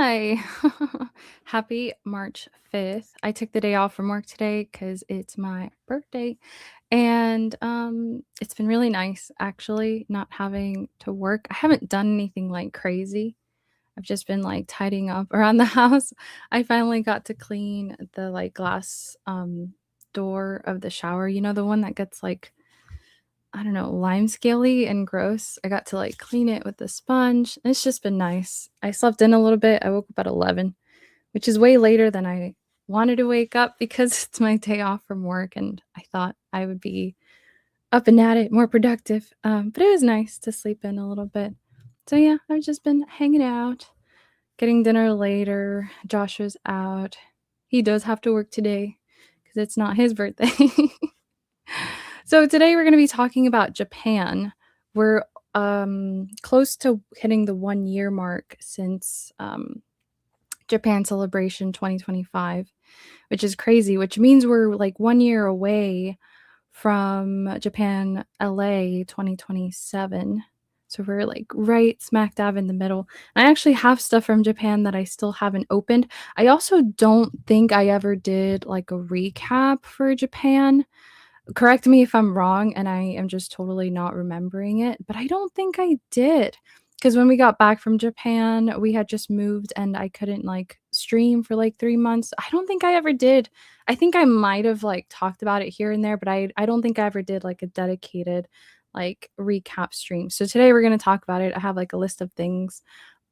Hi. Happy March 5th. I took the day off from work today because it's my birthday. And it's been really nice actually not having to work. I haven't done anything like crazy. I've just been like tidying up around the house. I finally got to clean the like glass door of the shower, the one that gets like I don't know, lime scaly and gross. I got to, like, clean it with the sponge. It's just been nice. I slept in a little bit. I woke up at 11, which is way later than I wanted to wake up because it's my day off from work, and I thought I would be up and at it, more productive. But it was nice to sleep in a little bit. So, yeah, I've just been hanging out, getting dinner later. Joshua's out. He does have to work today because it's not his birthday. So today we're going to be talking about Japan. We're close to hitting the 1 year mark since Japan Celebration 2025, which is crazy, which means we're like 1 year away from Japan LA 2027. So we're like right smack dab in the middle. I actually have stuff from Japan that I still haven't opened. I also don't think I ever did like a recap for Japan. Correct me if I'm wrong, and I am just totally not remembering it, but I don't think I did. Because when we got back from Japan, we had just moved and I couldn't like stream for like 3 months. I don't think I ever did. I think I might have like talked about it here and there, but I don't think I ever did like a dedicated like recap stream. So today we're gonna talk about it. I have like a list of things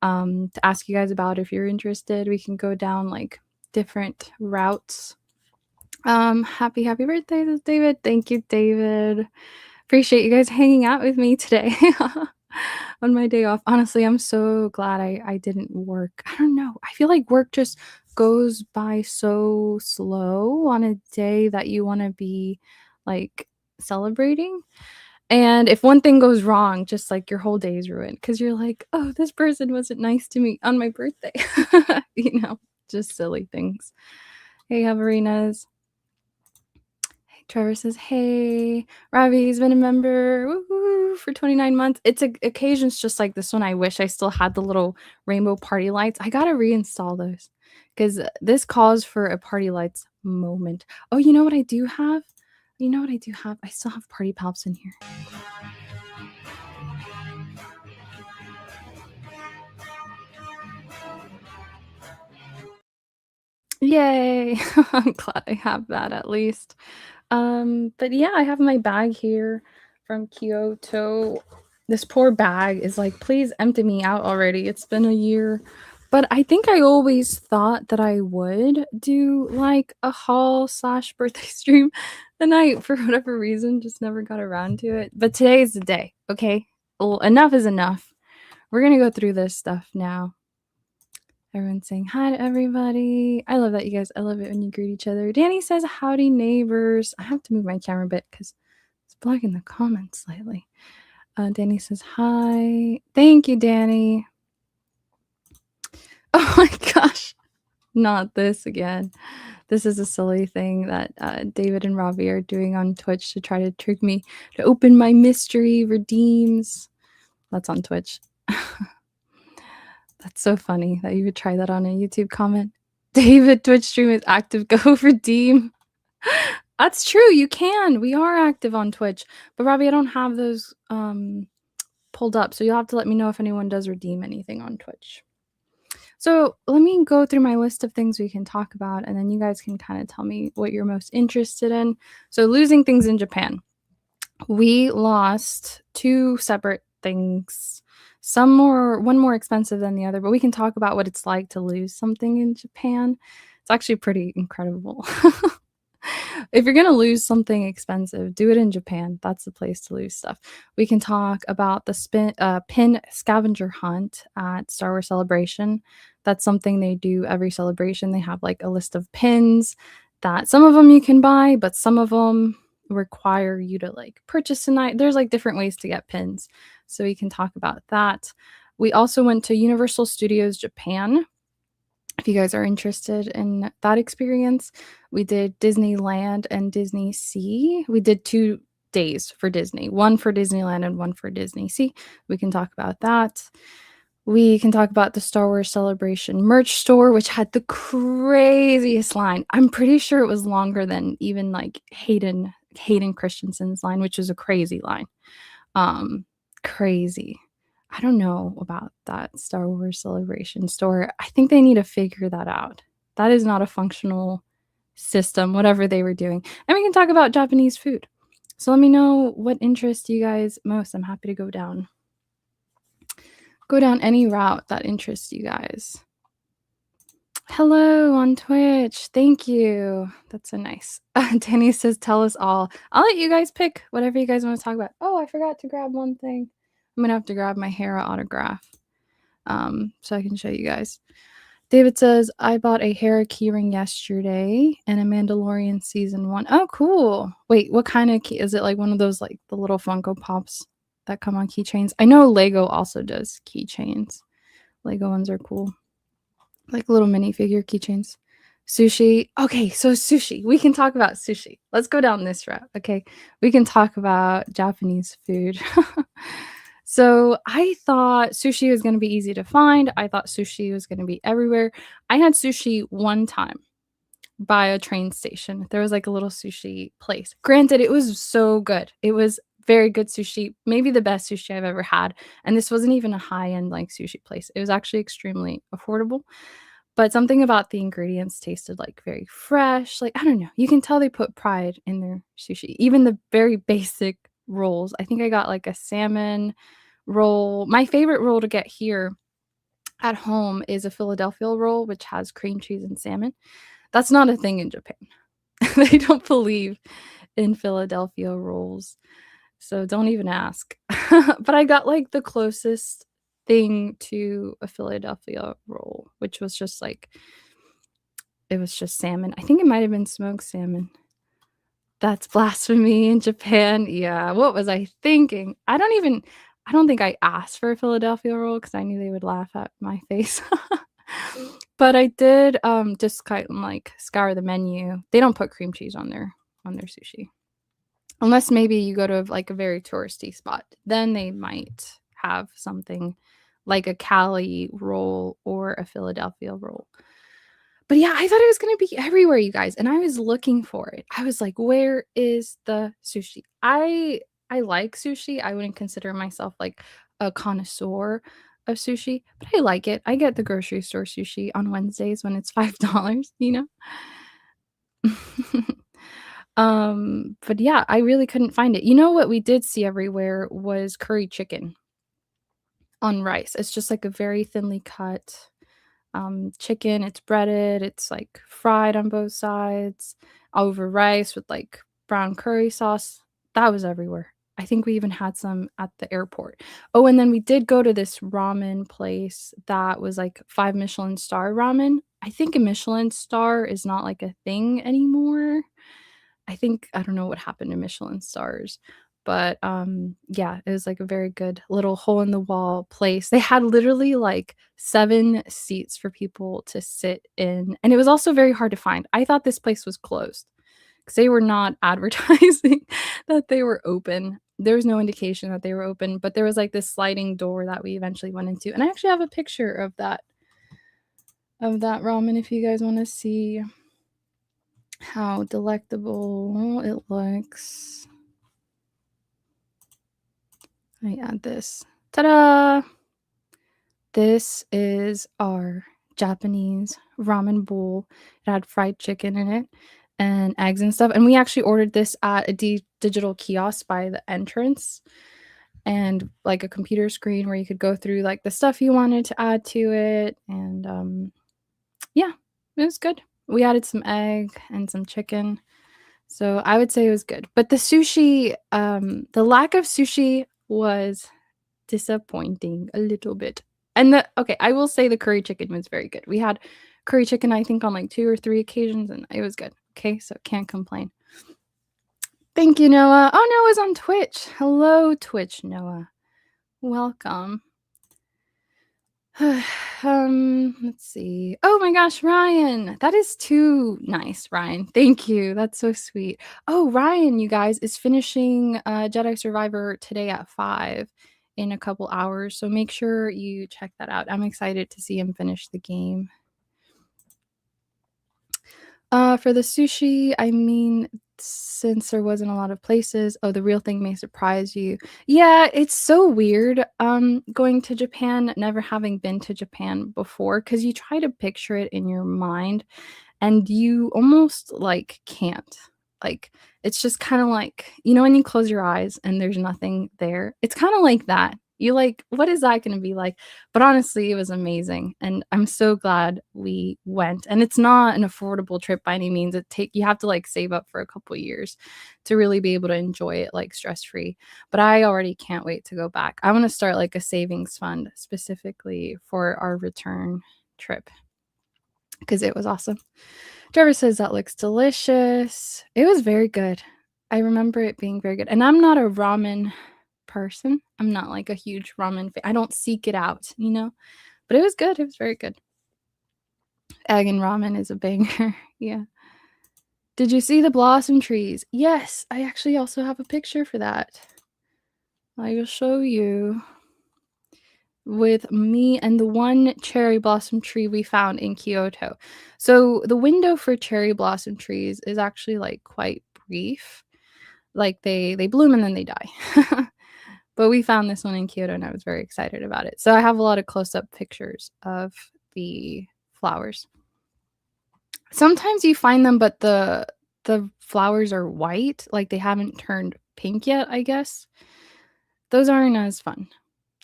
to ask you guys about if you're interested. We can go down like different routes. Happy birthday to David. Thank you, David. Appreciate you guys hanging out with me today on my day off. Honestly, I'm so glad I didn't work. I don't know. I feel like work just goes by so slow on a day that you want to be like celebrating. And if one thing goes wrong, just like your whole day is ruined because you're like, oh, this person wasn't nice to me on my birthday. Just silly things. Hey, Havarinas. Trevor says, "Hey, Ravi's been a member woo-hoo, for 29 months." It's occasions just like this one. I wish I still had the little rainbow party lights. I gotta reinstall those because this calls for a party lights moment. Oh, you know what I do have? You know what I do have? I still have party palps in here. Yay! I'm glad I have that at least. But yeah, I have my bag here from Kyoto. This poor bag is like, please empty me out already. It's been a year. But I think I always thought that I would do like a haul slash birthday stream, and I, for whatever reason, just never got around to it. But today is the day, okay? Well, enough is enough. We're gonna go through this stuff now. Everyone's saying hi to everybody. I love that, you guys. I love it when you greet each other. Danny says, howdy, neighbors. I have to move my camera a bit because it's blocking the comments slightly. Danny says, hi. Thank you, Danny. Oh my gosh. Not this again. This is a silly thing that David and Ravi are doing on Twitch to try to trick me to open my mystery redeems. That's on Twitch. That's so funny that you would try that on a YouTube comment. David, Twitch stream is active. Go redeem. That's true. You can. We are active on Twitch. But Robbie, I don't have those pulled up. So you'll have to let me know if anyone does redeem anything on Twitch. So let me go through my list of things we can talk about, and then you guys can kind of tell me what you're most interested in. So losing things in Japan. We lost two separate things. One more expensive than the other, but we can talk about what it's like to lose something in Japan. It's actually pretty incredible. If you're going to lose something expensive, do it in Japan. That's the place to lose stuff. We can talk about the pin scavenger hunt at Star Wars Celebration. That's something they do every celebration. They have like a list of pins that some of them you can buy, but some of them require you to like purchase tonight. There's like different ways to get pins. So we can talk about that. We also went to Universal Studios Japan. If you guys are interested in that experience, we did Disneyland and Disney Sea. We did 2 days for Disney, one for Disneyland and one for Disney Sea. We can talk about that. We can talk about the Star Wars Celebration merch store, which had the craziest line. I'm pretty sure it was longer than even, like, Hayden Christensen's line, which was a crazy line. Um, Crazy. I don't know about that Star Wars Celebration store. I think they need to figure that out. That is not a functional system, whatever they were doing. And we can talk about Japanese food. So let me know what interests you guys most. I'm happy to go down any route that interests you guys. Hello on Twitch. Thank you. That's so nice. Danny says, tell us all. I'll let you guys pick whatever you guys want to talk about. Oh, I forgot to grab one thing. I'm going to have to grab my Hera autograph so I can show you guys. David says, I bought a Hera keyring yesterday and a Mandalorian season 1. Oh, cool. Wait, what kind of key? Is it like one of those, like the little Funko Pops that come on keychains? I know Lego also does keychains. Lego ones are cool. Like little minifigure keychains. Sushi. Okay, so sushi. We can talk about sushi. Let's go down this route. Okay. We can talk about Japanese food. So I thought sushi was going to be easy to find. I thought sushi was going to be everywhere. I had sushi one time by a train station. There was like a little sushi place. Granted, it was so good. It was very good sushi, maybe the best sushi I've ever had. And this wasn't even a high-end like sushi place. It was actually extremely affordable. But something about the ingredients tasted like very fresh. Like, I don't know. You can tell they put pride in their sushi. Even the very basic rolls. I think I got like a salmon roll. My favorite roll to get here at home is a Philadelphia roll, which has cream cheese and salmon. That's not a thing in Japan. They don't believe in Philadelphia rolls. So don't even ask. But I got like the closest thing to a Philadelphia roll, which was just like, it was just salmon. I think it might have been smoked salmon. That's blasphemy in Japan. Yeah, what was I thinking? I don't think I asked for a Philadelphia roll because I knew they would laugh at my face. But I did just kind of like scour the menu. They don't put cream cheese on their sushi. Unless maybe you go to like a very touristy spot. Then they might have something like a Cali roll or a Philadelphia roll. But yeah, I thought it was going to be everywhere, you guys, and I was looking for it. I was like, where is the sushi? I like sushi. I wouldn't consider myself like a connoisseur of sushi, but I like it. I get the grocery store sushi on Wednesdays when it's $5, you know? But yeah, I really couldn't find it. You know what we did see everywhere was curry chicken on rice. It's just like a very thinly cut chicken. It's breaded, it's like fried on both sides over rice with like brown curry sauce. That was everywhere. I think we even had some at the airport. Oh, and then we did go to this ramen place that was like 5 Michelin star ramen. I think a Michelin star is not like a thing anymore. I don't know what happened to Michelin stars, but, yeah, it was, like, a very good little hole in the wall place. They had literally, like, 7 seats for people to sit in, and it was also very hard to find. I thought this place was closed because they were not advertising that they were open. There was no indication that they were open, but there was, like, this sliding door that we eventually went into, and I actually have a picture of that ramen if you guys wanna see how delectable it looks. Let me add this. Ta-da! This is our Japanese ramen bowl. It had fried chicken in it and eggs and stuff. And we actually ordered this at a digital kiosk by the entrance and like a computer screen where you could go through like the stuff you wanted to add to it. And yeah, it was good. We added some egg and some chicken. So I would say it was good. But the sushi, the lack of sushi was disappointing a little bit. And okay, I will say the curry chicken was very good. We had curry chicken, I think, on like 2 or 3 occasions, and it was good. Okay, so can't complain. Thank you, Noah. Oh, Noah's on Twitch. Hello, Twitch, Noah. Welcome. Let's see. Oh my gosh, Ryan. That is too nice, Ryan. Thank you. That's so sweet. Oh, Ryan, you guys, is finishing Jedi Survivor today at 5. in a couple hours, so make sure you check that out. I'm excited to see him finish the game. For the sushi, I mean, since there wasn't a lot of places, oh, the real thing may surprise you. Yeah, it's so weird, going to Japan, never having been to Japan before, because you try to picture it in your mind, and you almost, like, can't. Like, it's just kinda like when you close your eyes and there's nothing there? It's kinda like that. You're like, "What is that gonna be like?" But honestly, it was amazing, and I'm so glad we went, and it's not an affordable trip by any means. You have to, like, save up for a couple years to really be able to enjoy it, like, stress-free, but I already can't wait to go back. I wanna start, like, a savings fund specifically for our return trip because it was awesome. Trevor says that looks delicious. It was very good. I remember it being very good, and I'm not a ramen person. I'm not, like, a huge ramen I don't seek it out, you know? But it was good, it was very good. Egg and ramen is a banger, yeah. Did you see the blossom trees? Yes, I actually also have a picture for that. I will show you. With me and the one cherry blossom tree we found in Kyoto. So, the window for cherry blossom trees is actually, like, quite brief. Like, they bloom and then they die. But we found this one in Kyoto, and I was very excited about it. So, I have a lot of close-up pictures of the flowers. Sometimes you find them, but the flowers are white, like, they haven't turned pink yet, I guess. Those aren't as fun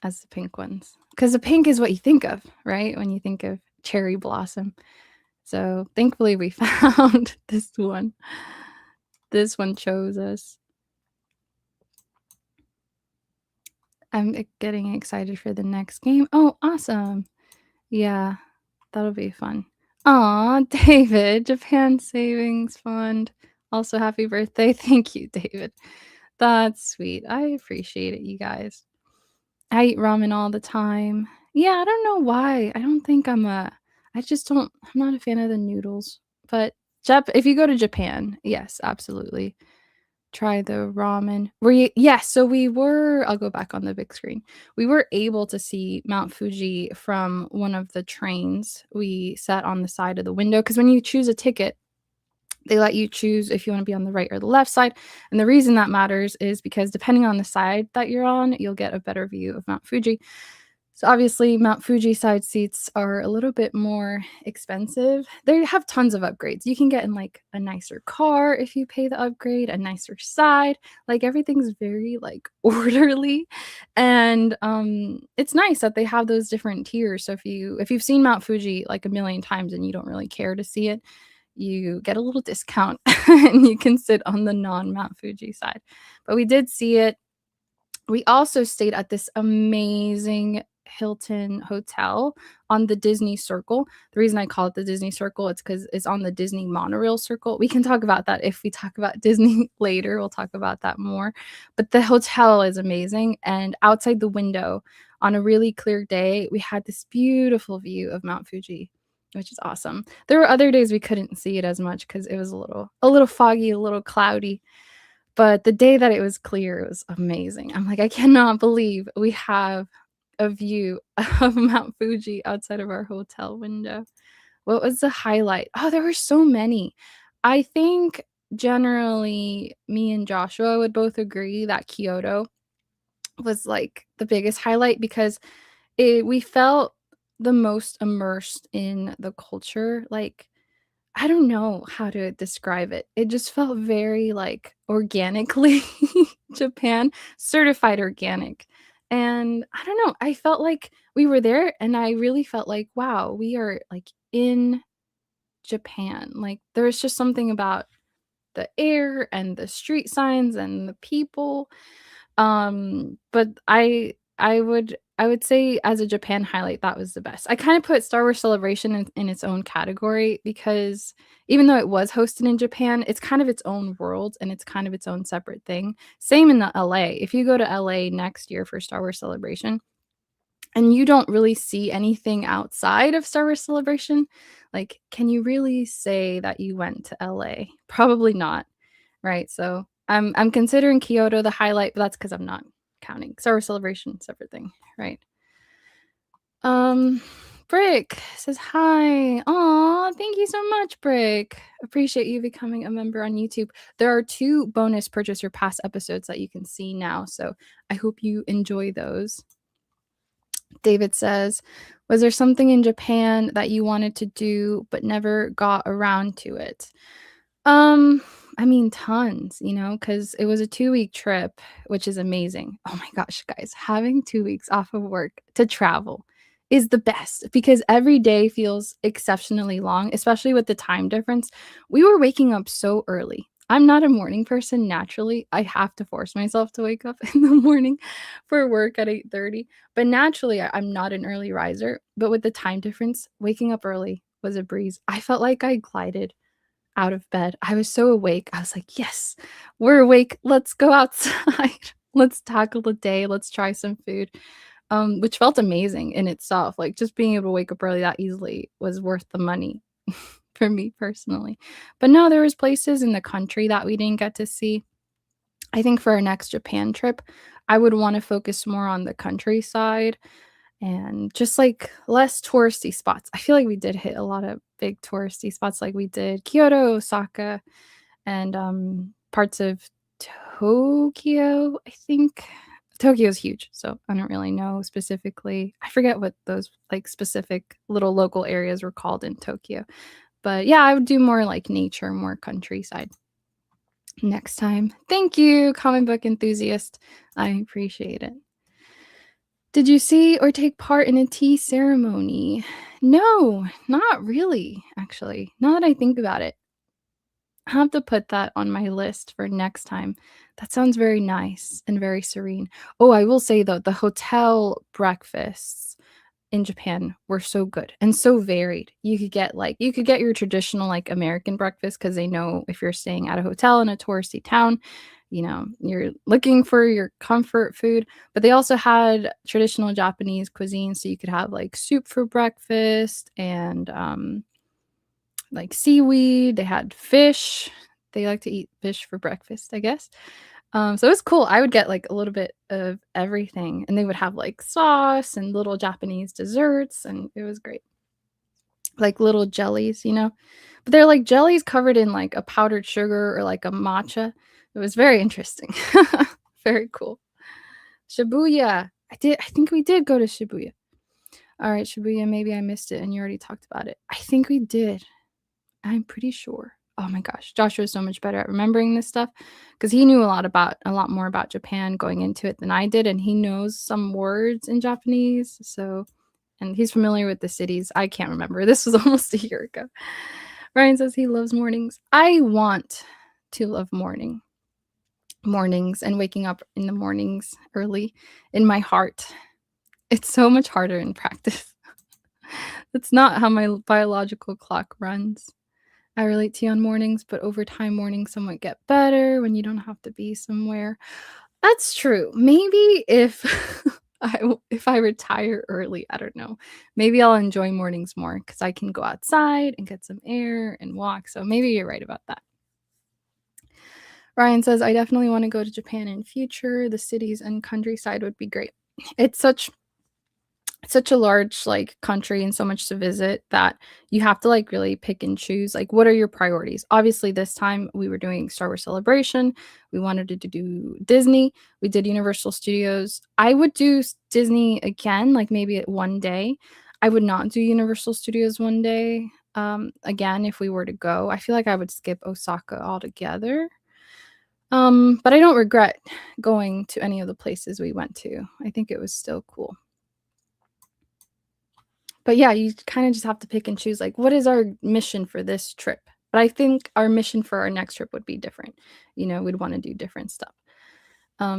as the pink ones, because the pink is what you think of, right, when you think of cherry blossom. So, thankfully, we found this one. This one chose us. I'm, getting excited for the next game. Oh, awesome. Yeah, that'll be fun. Aw, David, Japan Savings Fund. Also, happy birthday. Thank you, David. That's sweet. I appreciate it, you guys. I eat ramen all the time. Yeah, I don't know why. I don't think I just don't I'm not a fan of the noodles, but if you go to Japan, yes, absolutely. Try the ramen. Yes, so I'll go back on the big screen. We were able to see Mount Fuji from one of the trains. We sat on the side of the window because when you choose a ticket, they let you choose if you wanna be on the right or the left side, and the reason that matters is because depending on the side that you're on, you'll get a better view of Mount Fuji. So, obviously, Mount Fuji side seats are a little bit more expensive. They have tons of upgrades. You can get in, like, a nicer car if you pay the upgrade, a nicer side, like, everything's very, like, orderly, and, it's nice that they have those different tiers, so if you've seen Mount Fuji, like, a million times and you don't really care to see it, you get a little discount and you can sit on the non-Mount Fuji side. But we did see it. We also stayed at this amazing Hilton hotel on the Disney Circle. The reason I call it the Disney Circle, it's because it's on the Disney monorail circle. We can talk about that if we talk about Disney later, we'll talk about that more. But the hotel is amazing, and outside the window, on a really clear day, we had this beautiful view of Mount Fuji, which is awesome. There were other days we couldn't see it as much because it was a little foggy, a little cloudy, but the day that it was clear, it was amazing. I'm like, "I cannot believe we have a view of Mount Fuji outside of our hotel window." What was the highlight? Oh, there were so many. I think generally me and Joshua would both agree that Kyoto was, like, the biggest highlight because we felt the most immersed in the culture, like, I don't know how to describe it. It just felt very, like, organically Japan, certified organic, and I don't know, I felt like we were there, and I really felt like, "Wow, we are, like, in Japan." Like, there was just something about the air and the street signs and the people. But I would say as a Japan highlight, that was the best. I kinda put Star Wars Celebration in its own category because even though it was hosted in Japan, it's kind of its own world and it's kind of its own separate thing. Same in the LA. If you go to LA next year for Star Wars Celebration and you don't really see anything outside of Star Wars Celebration, like, can you really say that you went to LA? Probably not, right? So, I'm considering Kyoto the highlight, but that's because 'cause I'm not. counting. Summer celebration, separate thing, right? Um, Brick says hi. Aw, thank you so much, Brick. Appreciate you becoming a member on YouTube. There are 2 bonus purchase your past episodes that you can see now, so I hope you enjoy those. David says, was there something in Japan that you wanted to do but never got around to it? I mean, tons, because it was a 2-week trip, which is amazing. Oh my gosh, guys, having 2 weeks off of work to travel is the best because every day feels exceptionally long, especially with the time difference. We were waking up so early. I'm not a morning person naturally. I have to force myself to wake up in the morning for work at 8:30. But naturally, I'm not an early riser. But with the time difference, waking up early was a breeze. I felt like I glided out of bed. I was so awake. I was like, "Yes, we're awake. Let's go outside. Let's tackle the day. Let's try some food." Which felt amazing in itself. Like just being able to wake up early that easily was worth the money for me personally. But no, there was places in the country that we didn't get to see. I think for our next Japan trip, I would want to focus more on the countryside and just like less touristy spots. I feel like we did hit a lot of big touristy spots, like we did Kyoto, Osaka, and parts of Tokyo. I think Tokyo's huge, so I don't really know specifically. I forget what those like specific little local areas were called in Tokyo. But yeah, I would do more like nature, more countryside next time. Thank you, comic book enthusiast. I appreciate it. Did you see or take part in a tea ceremony? No, not really, actually. Now that I think about it, I have to put that on my list for next time. That sounds very nice and very serene. Oh, I will say though, the hotel breakfasts in Japan were so good and so varied. You could get your traditional like American breakfast because they know if you're staying at a hotel in a touristy town, you're looking for your comfort food, but they also had traditional Japanese cuisine, so you could have like soup for breakfast and like seaweed. They had fish. They like to eat fish for breakfast, I guess. So it was cool. I would get like a little bit of everything, and they would have like sauce and little Japanese desserts, and it was great. Like little jellies. But they're like jellies covered in like a powdered sugar or like a matcha. It was very interesting. Very cool. Shibuya. I think we did go to Shibuya. All right, Shibuya, maybe I missed it and you already talked about it. I think we did. I'm pretty sure. Oh my gosh, Joshua is so much better at remembering this stuff because he knew a lot more about Japan going into it than I did, and he knows some words in Japanese. So, and he's familiar with the cities. I can't remember. This was almost a year ago. Ryan says he loves mornings. I want to love mornings and waking up in the mornings early in my heart. It's so much harder in practice. That's not how my biological clock runs. I relate to you on mornings, but over time, mornings somewhat get better when you don't have to be somewhere. That's true. Maybe if if I retire early, I don't know. Maybe I'll enjoy mornings more because I can go outside and get some air and walk. So maybe you're right about that. Ryan says, I definitely want to go to Japan in future. The cities and countryside would be great. It's such a large like country and so much to visit that you have to like really pick and choose like what are your priorities. Obviously this time we were doing Star Wars Celebration, we wanted to do Disney, we did Universal Studios. I would do Disney again, like maybe one day. I would not do Universal Studios one day again if we were to go. I feel like I would skip Osaka altogether. But I don't regret going to any of the places we went to. I think it was still cool. But yeah, you kind of just have to pick and choose like what is our mission for this trip. But I think our mission for our next trip would be different. We'd want to do different stuff.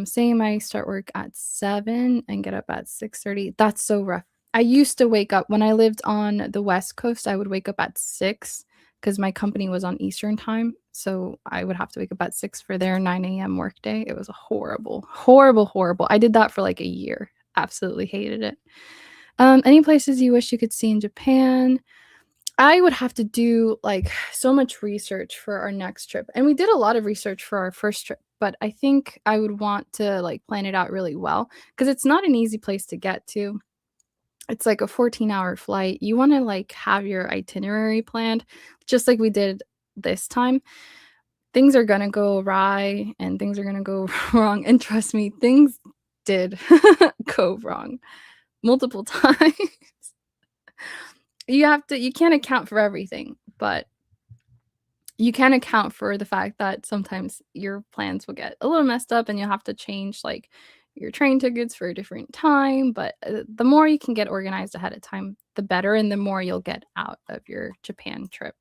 Same, I start work at 7 and get up at 6:30. That's so rough. I used to wake up when I lived on the West Coast, I would wake up at 6 because my company was on Eastern time. So I would have to wake up at 6 for their 9 a.m. workday. It was horrible, horrible, horrible. I did that for like a year. Absolutely hated it. Any places you wish you could see in Japan? I would have to do, like, so much research for our next trip, and we did a lot of research for our first trip, but I think I would want to, like, plan it out really well because it's not an easy place to get to. It's like a 14-hour flight. You wanna, like, have your itinerary planned just like we did this time. Things are gonna go awry, and things are gonna go wrong, and trust me, things did go wrong multiple times. You can't account for everything, but you can account for the fact that sometimes your plans will get a little messed up and you'll have to change, like, your train tickets for a different time, but, the more you can get organized ahead of time, the better, and the more you'll get out of your Japan trip.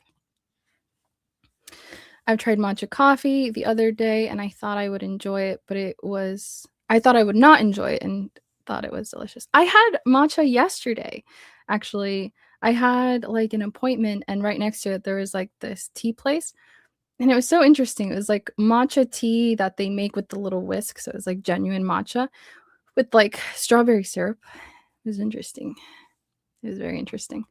I've tried matcha coffee the other day, and I thought I would enjoy it, but I thought I would not enjoy it and thought it was delicious. I had matcha yesterday, actually. I had, like, an appointment, and right next to it, there was, like, this tea place, and it was so interesting. It was, like, matcha tea that they make with the little whisk, so it was, like, genuine matcha with, like, strawberry syrup. It was interesting. It was very interesting.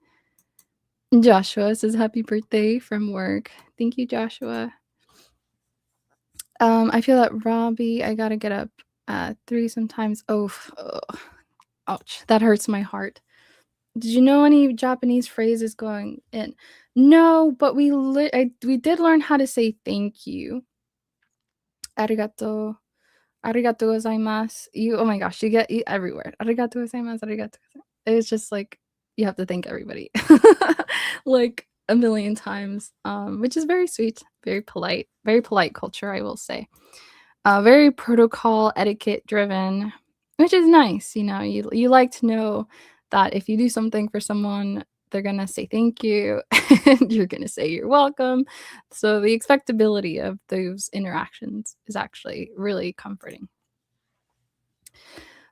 Joshua says, "Happy birthday" from work. Thank you, Joshua. I feel that Robbie, I gotta get up at 3 sometimes. Oh, ugh, ouch, that hurts my heart. Did you know any Japanese phrases going in? No, but we did learn how to say thank you. Arigato. Arigato gozaimasu. Oh my gosh, you get every word. Arigato gozaimasu, arigato gozaimasu. It's just like you have to thank everybody like a million times, which is very sweet, very polite culture, I will say. Very protocol etiquette driven, which is nice. You like to know that if you do something for someone, they're gonna say thank you, and you're gonna say you're welcome. So the expectability of those interactions is actually really comforting.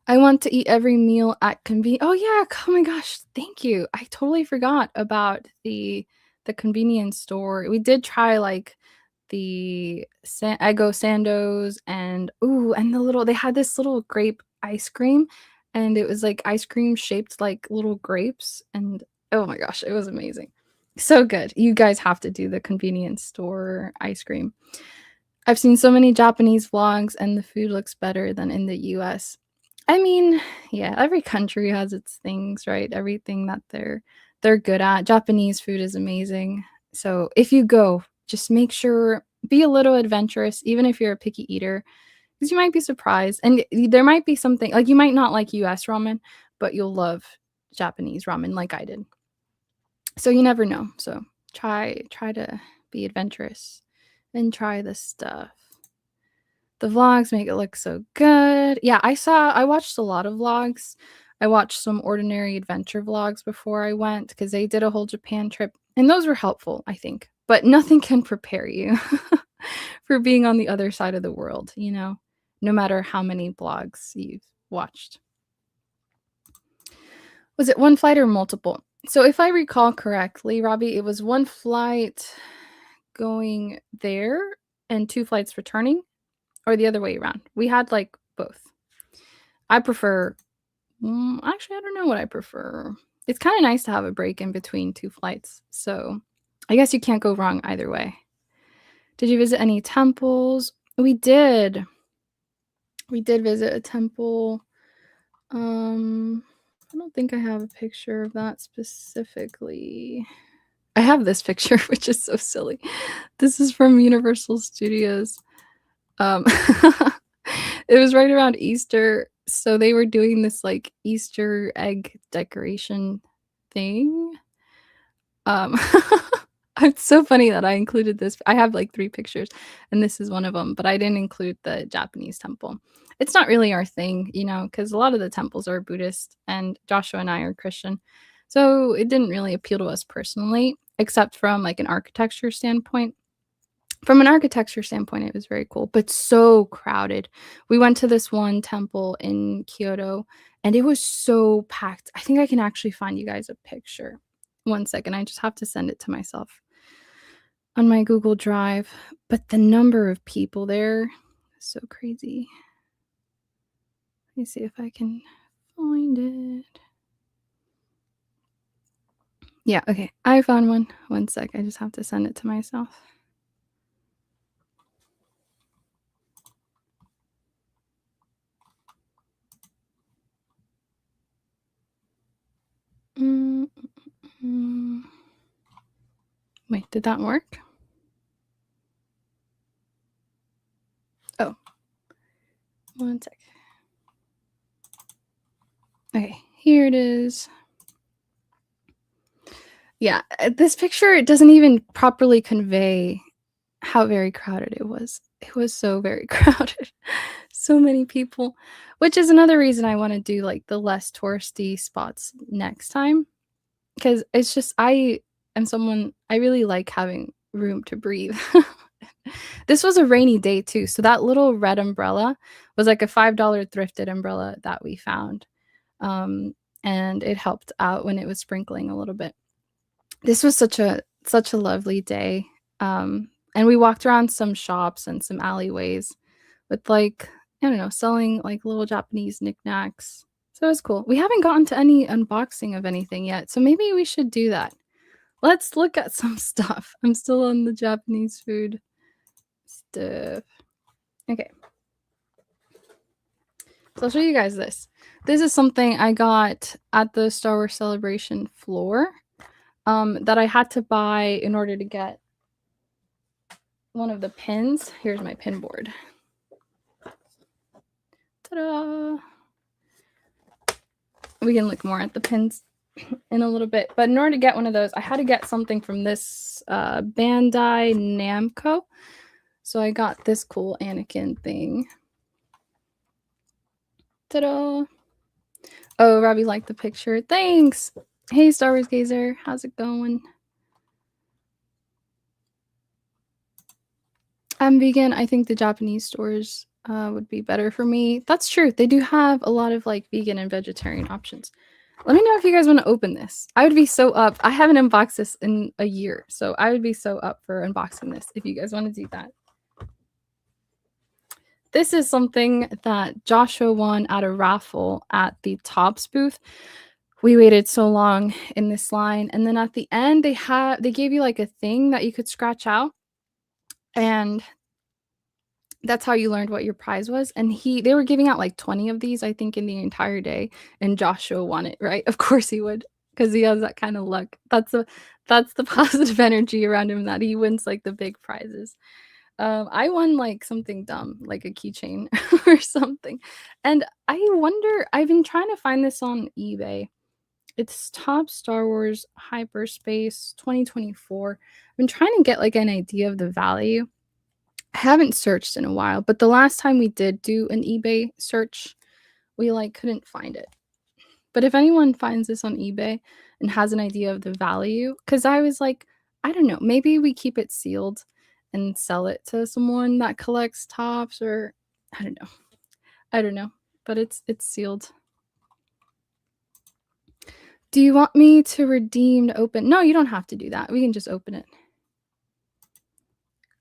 I want to eat every meal at oh yeah, oh my gosh, thank you. I totally forgot about the convenience store. We did try, like, the Eggo Sandos and they had this little grape ice cream, and it was, like, ice cream shaped like little grapes, and oh my gosh, it was amazing. So good. You guys have to do the convenience store ice cream. I've seen so many Japanese vlogs, and the food looks better than in the US. I mean, yeah, every country has its things, right? Everything that they're good at. Japanese food is amazing. So, if you go, just make sure be a little adventurous, even if you're a picky eater, because you might be surprised. And there might be something like, you might not like US ramen, but you'll love Japanese ramen like I did. So you never know. So try to be adventurous and try this stuff. The vlogs make it look so good. Yeah, I watched a lot of vlogs. I watched some ordinary adventure vlogs before I went because they did a whole Japan trip, and those were helpful, I think. But nothing can prepare you for being on the other side of the world, no matter how many vlogs you've watched. Was it one flight or multiple? So if I recall correctly, Robbie, it was one flight going there and two flights returning, or the other way around. We had, like, both. I prefer actually, I don't know what I prefer. It's kinda nice to have a break in between 2 flights, so I guess you can't go wrong either way. Did you visit any temples? We did. We did visit a temple. Um, I don't think I have a picture of that specifically. I have this picture, which is so silly. This is from Universal Studios. Um, it was right around Easter, so they were doing this, like, Easter egg decoration thing. Um, it's so funny that I included this. I have, like, 3 pictures, and this is one of them, but I didn't include the Japanese temple. It's not really our thing, because a lot of the temples are Buddhist, and Joshua and I are Christian, so it didn't really appeal to us personally, except from, like, an architecture standpoint. From an architecture standpoint, it was very cool, but so crowded. We went to this one temple in Kyoto, and it was so packed. I think I can actually find you guys a picture. One second, I just have to send it to myself on my Google Drive. But the number of people there is so crazy. Let me see if I can find it. Yeah, okay. I found one. One sec. I just have to send it to myself. Mm, mm. Wait, did that work? Oh, one sec. Okay, here it is. Yeah, this picture, it doesn't even properly convey how very crowded it was. It was so very crowded. So many people, which is another reason I wanna do, like, the less touristy spots next time. Because it's just I am someone I really like having room to breathe. This was a rainy day too, so that little red umbrella was like a $5 thrifted umbrella that we found, um, and it helped out when it was sprinkling a little bit. This was such a lovely day, and we walked around some shops and some alleyways with, like, I don't know, selling, like, little Japanese knickknacks. So it was cool. We haven't gotten to any unboxing of anything yet, so maybe we should do that. Let's look at some stuff. I'm still on the Japanese food stuff. Okay. So I'll show you guys this. This is something I got at the Star Wars Celebration floor, that I had to buy in order to get one of the pins. Here's my pin board. Ta-da! We can look more at the pins in a little bit, but in order to get one of those, I had to get something from this Bandai Namco. So I got this cool Anakin thing. Ta-da! Oh, Robbie liked the picture. Thanks! Hey, Star Wars Gazer. How's it going? I'm vegan. I think the Japanese stores would be better for me. That's true. They do have a lot of like vegan and vegetarian options. Let me know if you guys want to open this. I would be so up. I haven't unboxed this in a year, so I would be so up for unboxing this if you guys want to do that. This is something that Joshua won at a raffle at the Tops booth. We waited so long in this line, and then at the end they gave you like a thing that you could scratch out, and that's how you learned what your prize was. And they were giving out like 20 of these, I think, in the entire day, and Joshua won it, right? Of course he would, because he has that kind of luck. That's the positive energy around him, that he wins like the big prizes. I won like something dumb, like a keychain or something. And I wonder, I've been trying to find this on eBay. It's Top Star Wars Hyperspace 2024. I've been trying to get like an idea of the value. I haven't searched in a while, but the last time we did do an eBay search, we like couldn't find it. But if anyone finds this on eBay and has an idea of the value, because I was like, I don't know, maybe we keep it sealed and sell it to someone that collects tops, or I don't know. I don't know, but it's sealed. Do you want me to redeem to open? No, you don't have to do that. We can just open it.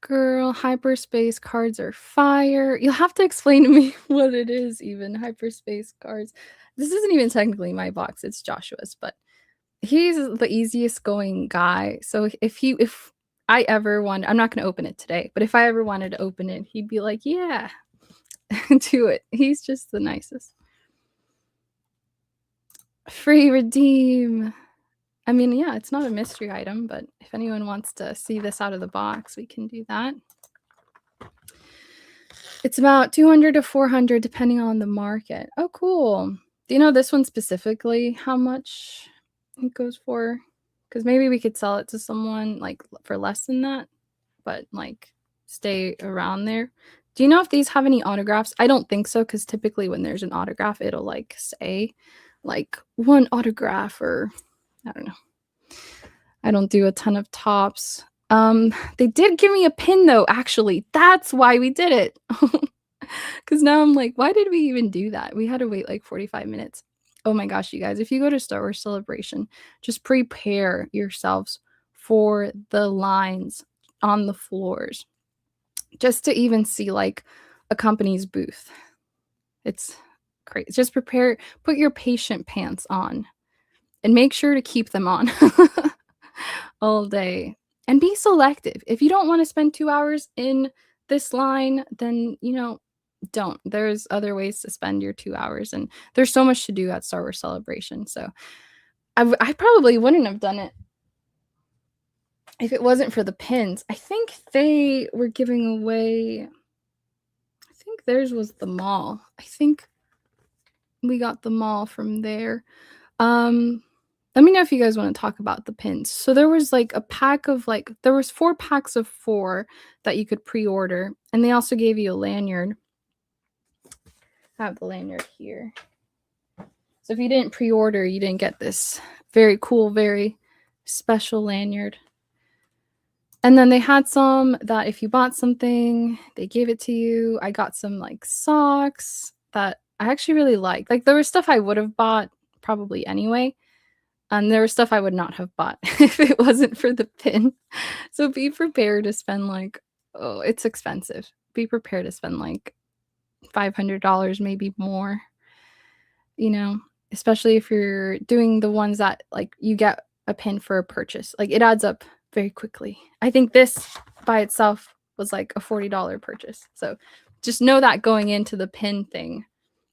Girl, hyperspace cards are fire. You'll have to explain to me what it is, even hyperspace cards. This isn't even technically my box, it's Joshua's, but he's the easiest going guy. So if I ever want, I'm not going to open it today, but if I ever wanted to open it, he'd be like, yeah, do it. He's just the nicest. Free redeem. I mean, yeah, it's not a mystery item, but if anyone wants to see this out of the box, we can do that. It's about 200 to 400 depending on the market. Oh, cool. Do you know this one specifically, how much it goes for? Because maybe we could sell it to someone like for less than that, but like stay around there. Do you know if these have any autographs? I don't think so, because typically when there's an autograph, it'll like say like one autograph, or I don't know. I don't do a ton of tops. They did give me a pin though, actually. That's why we did it. Because now I'm like, why did we even do that? We had to wait like 45 minutes. Oh my gosh, you guys, if you go to Star Wars Celebration, just prepare yourselves for the lines on the floors, just to even see like a company's booth. It's crazy. Just prepare, put your patient pants on, and make sure to keep them on. all day. And be selective. If you don't wanna spend 2 hours in this line, then, don't. There's other ways to spend your 2 hours, and there's so much to do at Star Wars Celebration, so I probably wouldn't have done it if it wasn't for the pins. I think they were giving away I think theirs was the mall. I think we got the mall from there. Um, Let me know if you guys wanna talk about the pins. So there was, like, a pack of, like there was 4 packs of 4 that you could pre-order, and they also gave you a lanyard. I have the lanyard here. So if you didn't pre-order, you didn't get this very cool, very special lanyard. And then they had some that if you bought something, they gave it to you. I got some, like, socks that I actually really liked. Like, there was stuff I would have bought probably anyway, and there was stuff I would not have bought if it wasn't for the pin. So be prepared to spend, like oh, it's expensive. Be prepared to spend, like, $500, maybe more, you know, especially if you're doing the ones that, like, you get a pin for a purchase. Like, it adds up very quickly. I think this by itself was, like, a $40 purchase. So just know that going into the pin thing.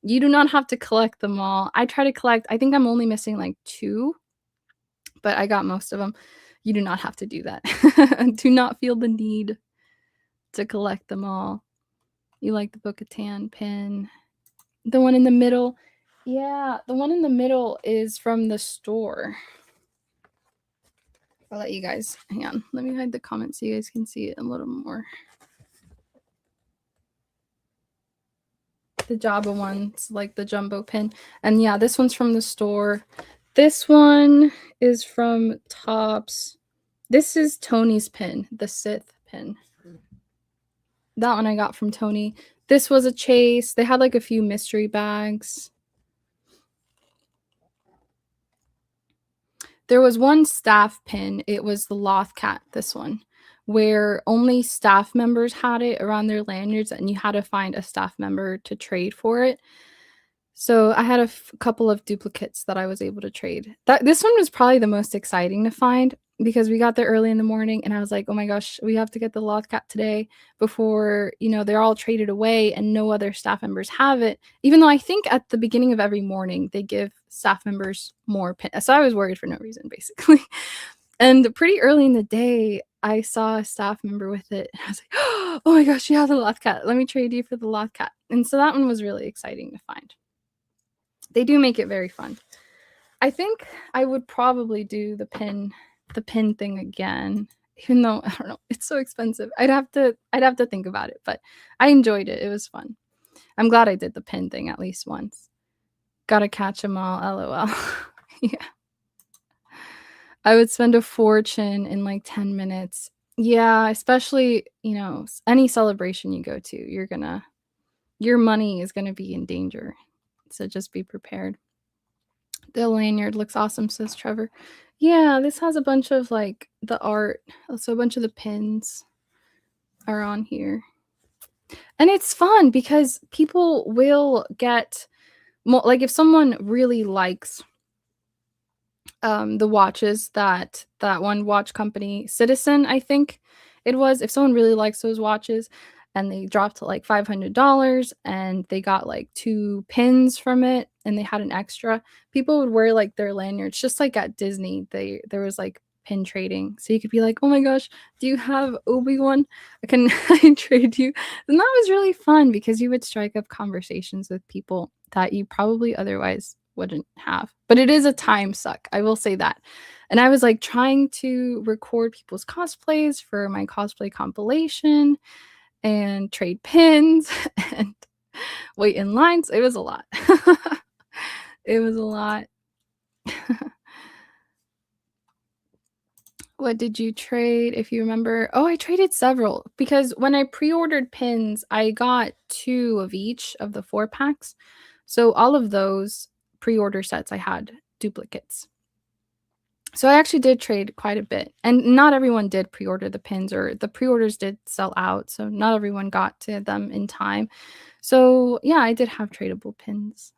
You do not have to collect them all. I try to collect I think I'm only missing, like, 2, but I got most of them. You do not have to do that. Do not feel the need to collect them all. You like the Bo-Katan pin. The one in the middle yeah, the one in the middle is from the store. I'll let you guys hang on. Let me hide the comments so you guys can see it a little more. The Jabba one's like the jumbo pin. And yeah, this one's from the store. This one is from Topps. This is Tony's pin, the Sith pin. That one I got from Tony. This was a Chase. They had like a few mystery bags. There was one staff pin. It was the Lothcat, this one, where only staff members had it around their lanyards, and you had to find a staff member to trade for it. So I had a couple of duplicates that I was able to trade. This one was probably the most exciting to find because we got there early in the morning, and I was like, "Oh my gosh, we have to get the Lothcat today before they're all traded away and no other staff members have it." Even though I think at the beginning of every morning they give staff members more pins, so I was worried for no reason basically. And pretty early in the day, I saw a staff member with it, and I was like, "Oh my gosh, you have the Lothcat. Let me trade you for the Lothcat." And so that one was really exciting to find. They do make it very fun. I think I would probably do the pin thing again, even though I don't know, it's so expensive. I'd have to think about it, but I enjoyed it. It was fun. I'm glad I did the pin thing at least once. Gotta catch 'em all, LOL. Yeah. I would spend a fortune in like 10 minutes. Yeah, especially, any celebration you go to, your money is gonna be in danger. So just be prepared. The lanyard looks awesome, says Trevor. Yeah, this has a bunch of like the art. So a bunch of the pins are on here. And it's fun because people will get like if someone really likes the watches that one watch company, Citizen, I think it was, if someone really likes those watches and they dropped to like $500 and they got like 2 pins from it and they had an extra, people would wear like their lanyards just like at Disney. There was like pin trading. So you could be like, "Oh my gosh, do you have Obi-Wan? Can I trade you?" And that was really fun because you would strike up conversations with people that you probably otherwise wouldn't have. But it is a time suck, I will say that. And I was like trying to record people's cosplays for my cosplay compilation and trade pins and wait in lines. It was a lot. It was a lot. What did you trade, if you remember? Oh, I traded several because when I pre-ordered pins, I got 2 of each of the 4 packs. So all of those pre-order sets, I had duplicates. So I actually did trade quite a bit. And not everyone did pre-order the pins, or the pre-orders did sell out, so not everyone got to them in time. So, yeah, I did have tradable pins.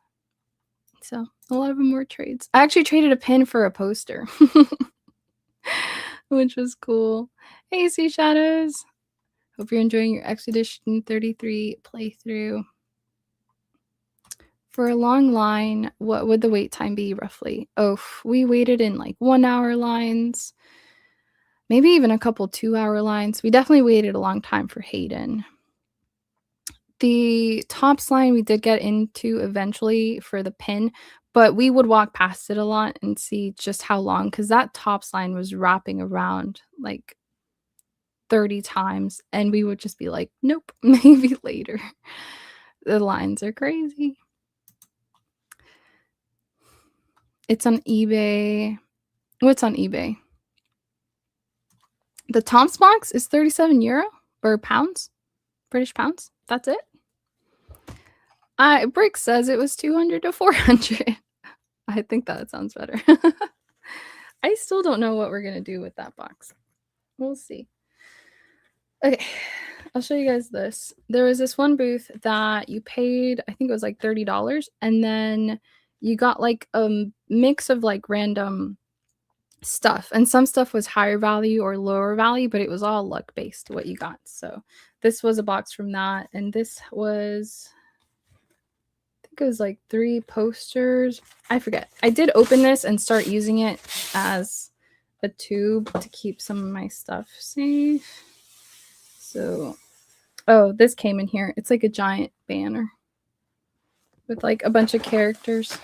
So, a lot of them were trades. I actually traded a pin for a poster. which was cool. Hey, Sea Shadows. Hope you're enjoying your Expedition 33 playthrough. For a long line, what would the wait time be roughly? Oh, we waited in like 1-hour lines, maybe even a couple 2-hour lines. We definitely waited a long time for Hayden. The tops line we did get into eventually for the pin, but we would walk past it a lot and see just how long, because that tops line was wrapping around like 30 times, and we would just be like, nope, maybe later. The lines are crazy. It's on eBay. What's on eBay? The Tom's box is 37 euro or pounds, British pounds. That's it. Brick says it was 200 to 400. I think that sounds better. I still don't know what we're gonna do with that box. We'll see. Okay, I'll show you guys this. There was this one booth that you paid, I think it was like $30, and then you got like a mix of like random stuff, and some stuff was higher value or lower value, but it was all luck based what you got. So this was a box from that, and this was, I think it was like 3 posters. I forget. I did open this and start using it as a tube to keep some of my stuff safe. So, oh, this came in here. It's like a giant banner with like a bunch of characters.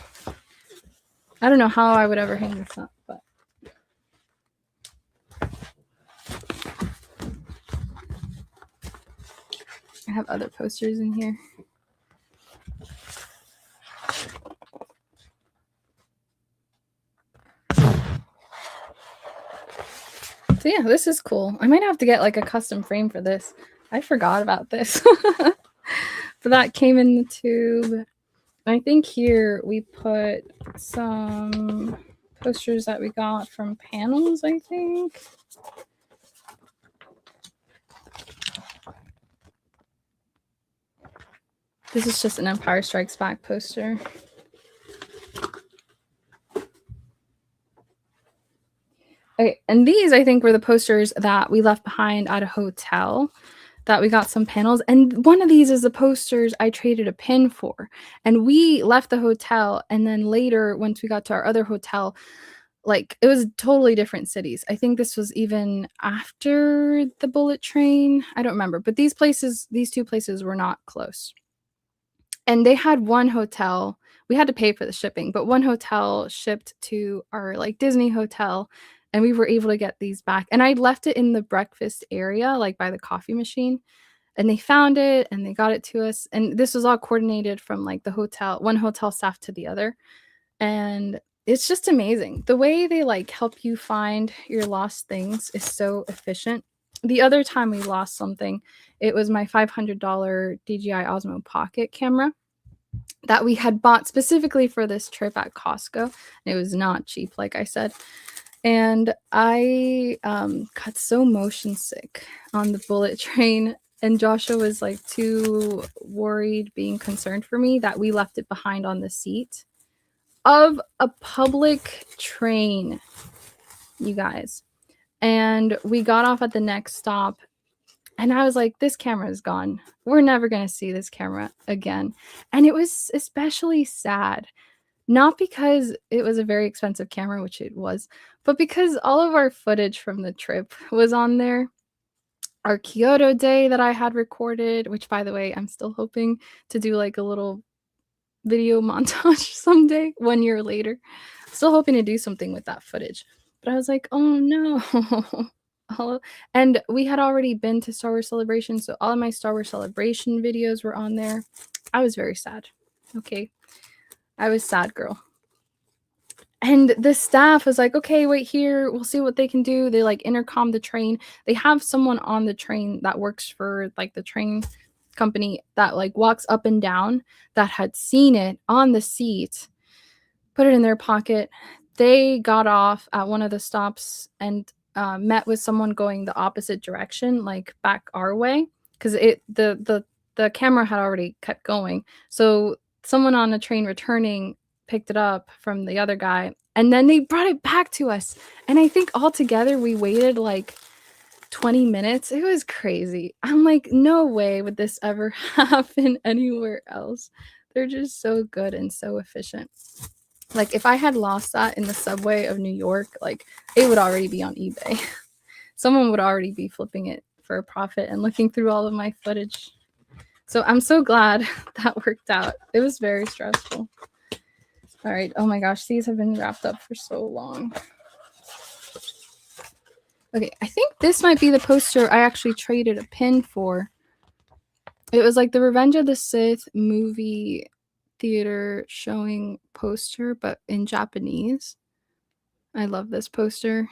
I don't know how I would ever hang this up, but I have other posters in here. So yeah, this is cool. I might have to get like a custom frame for this. I forgot about this. But that came in the tube. I think here we put some posters that we got from panels, I think. This is just an Empire Strikes Back poster. Okay, and these I think were the posters that we left behind at a hotel that we got some panels. And one of these is the posters I traded a pin for. And we left the hotel, and then later, once we got to our other hotel, like it was totally different cities. I think this was even after the bullet train. I don't remember, but these 2 places were not close. And they had one hotel. We had to pay for the shipping, but one hotel shipped to our like Disney hotel, and we were able to get these back. And I left it in the breakfast area, like by the coffee machine, and they found it and they got it to us. And this was all coordinated from like the hotel, one hotel staff to the other. And it's just amazing. The way they like help you find your lost things is so efficient. The other time we lost something, it was my $500 DJI Osmo Pocket camera that we had bought specifically for this trip at Costco. It was not cheap, like I said. And I got so motion sick on the bullet train, and Joshua was like too worried, being concerned for me, that we left it behind on the seat of a public train, you guys. And we got off at the next stop, and I was like, this camera is gone. We're never going to see this camera again. And it was especially sad, not because it was a very expensive camera, which it was, but because all of our footage from the trip was on there. Our Kyoto day that I had recorded, which by the way, I'm still hoping to do like a little video montage someday, 1 year later. Still hoping to do something with that footage. But I was like, oh no. And we had already been to Star Wars Celebration, so all of my Star Wars Celebration videos were on there. I was very sad. Okay. I was sad girl. And the staff was like, okay, wait here. We'll see what they can do. They like intercom the train. They have someone on the train that works for like the train company that like walks up and down, that had seen it on the seat, put it in their pocket. They got off at one of the stops and met with someone going the opposite direction, like back our way, because the camera had already kept going. So someone on a train returning picked it up from the other guy And then they brought it back to us. And I think altogether we waited like 20 minutes. It was crazy. I'm like, no way would this ever happen anywhere else. They're just so good and so efficient. Like if I had lost that in the subway of New York, like it would already be on eBay. Someone would already be flipping it for a profit and looking through all of my footage. So I'm so glad that worked out. It was very stressful. All right. Oh my gosh, these have been wrapped up for so long. Okay, I think this might be the poster I actually traded a pin for. It was like the Revenge of the Sith movie theater showing poster, but in Japanese. I love this poster.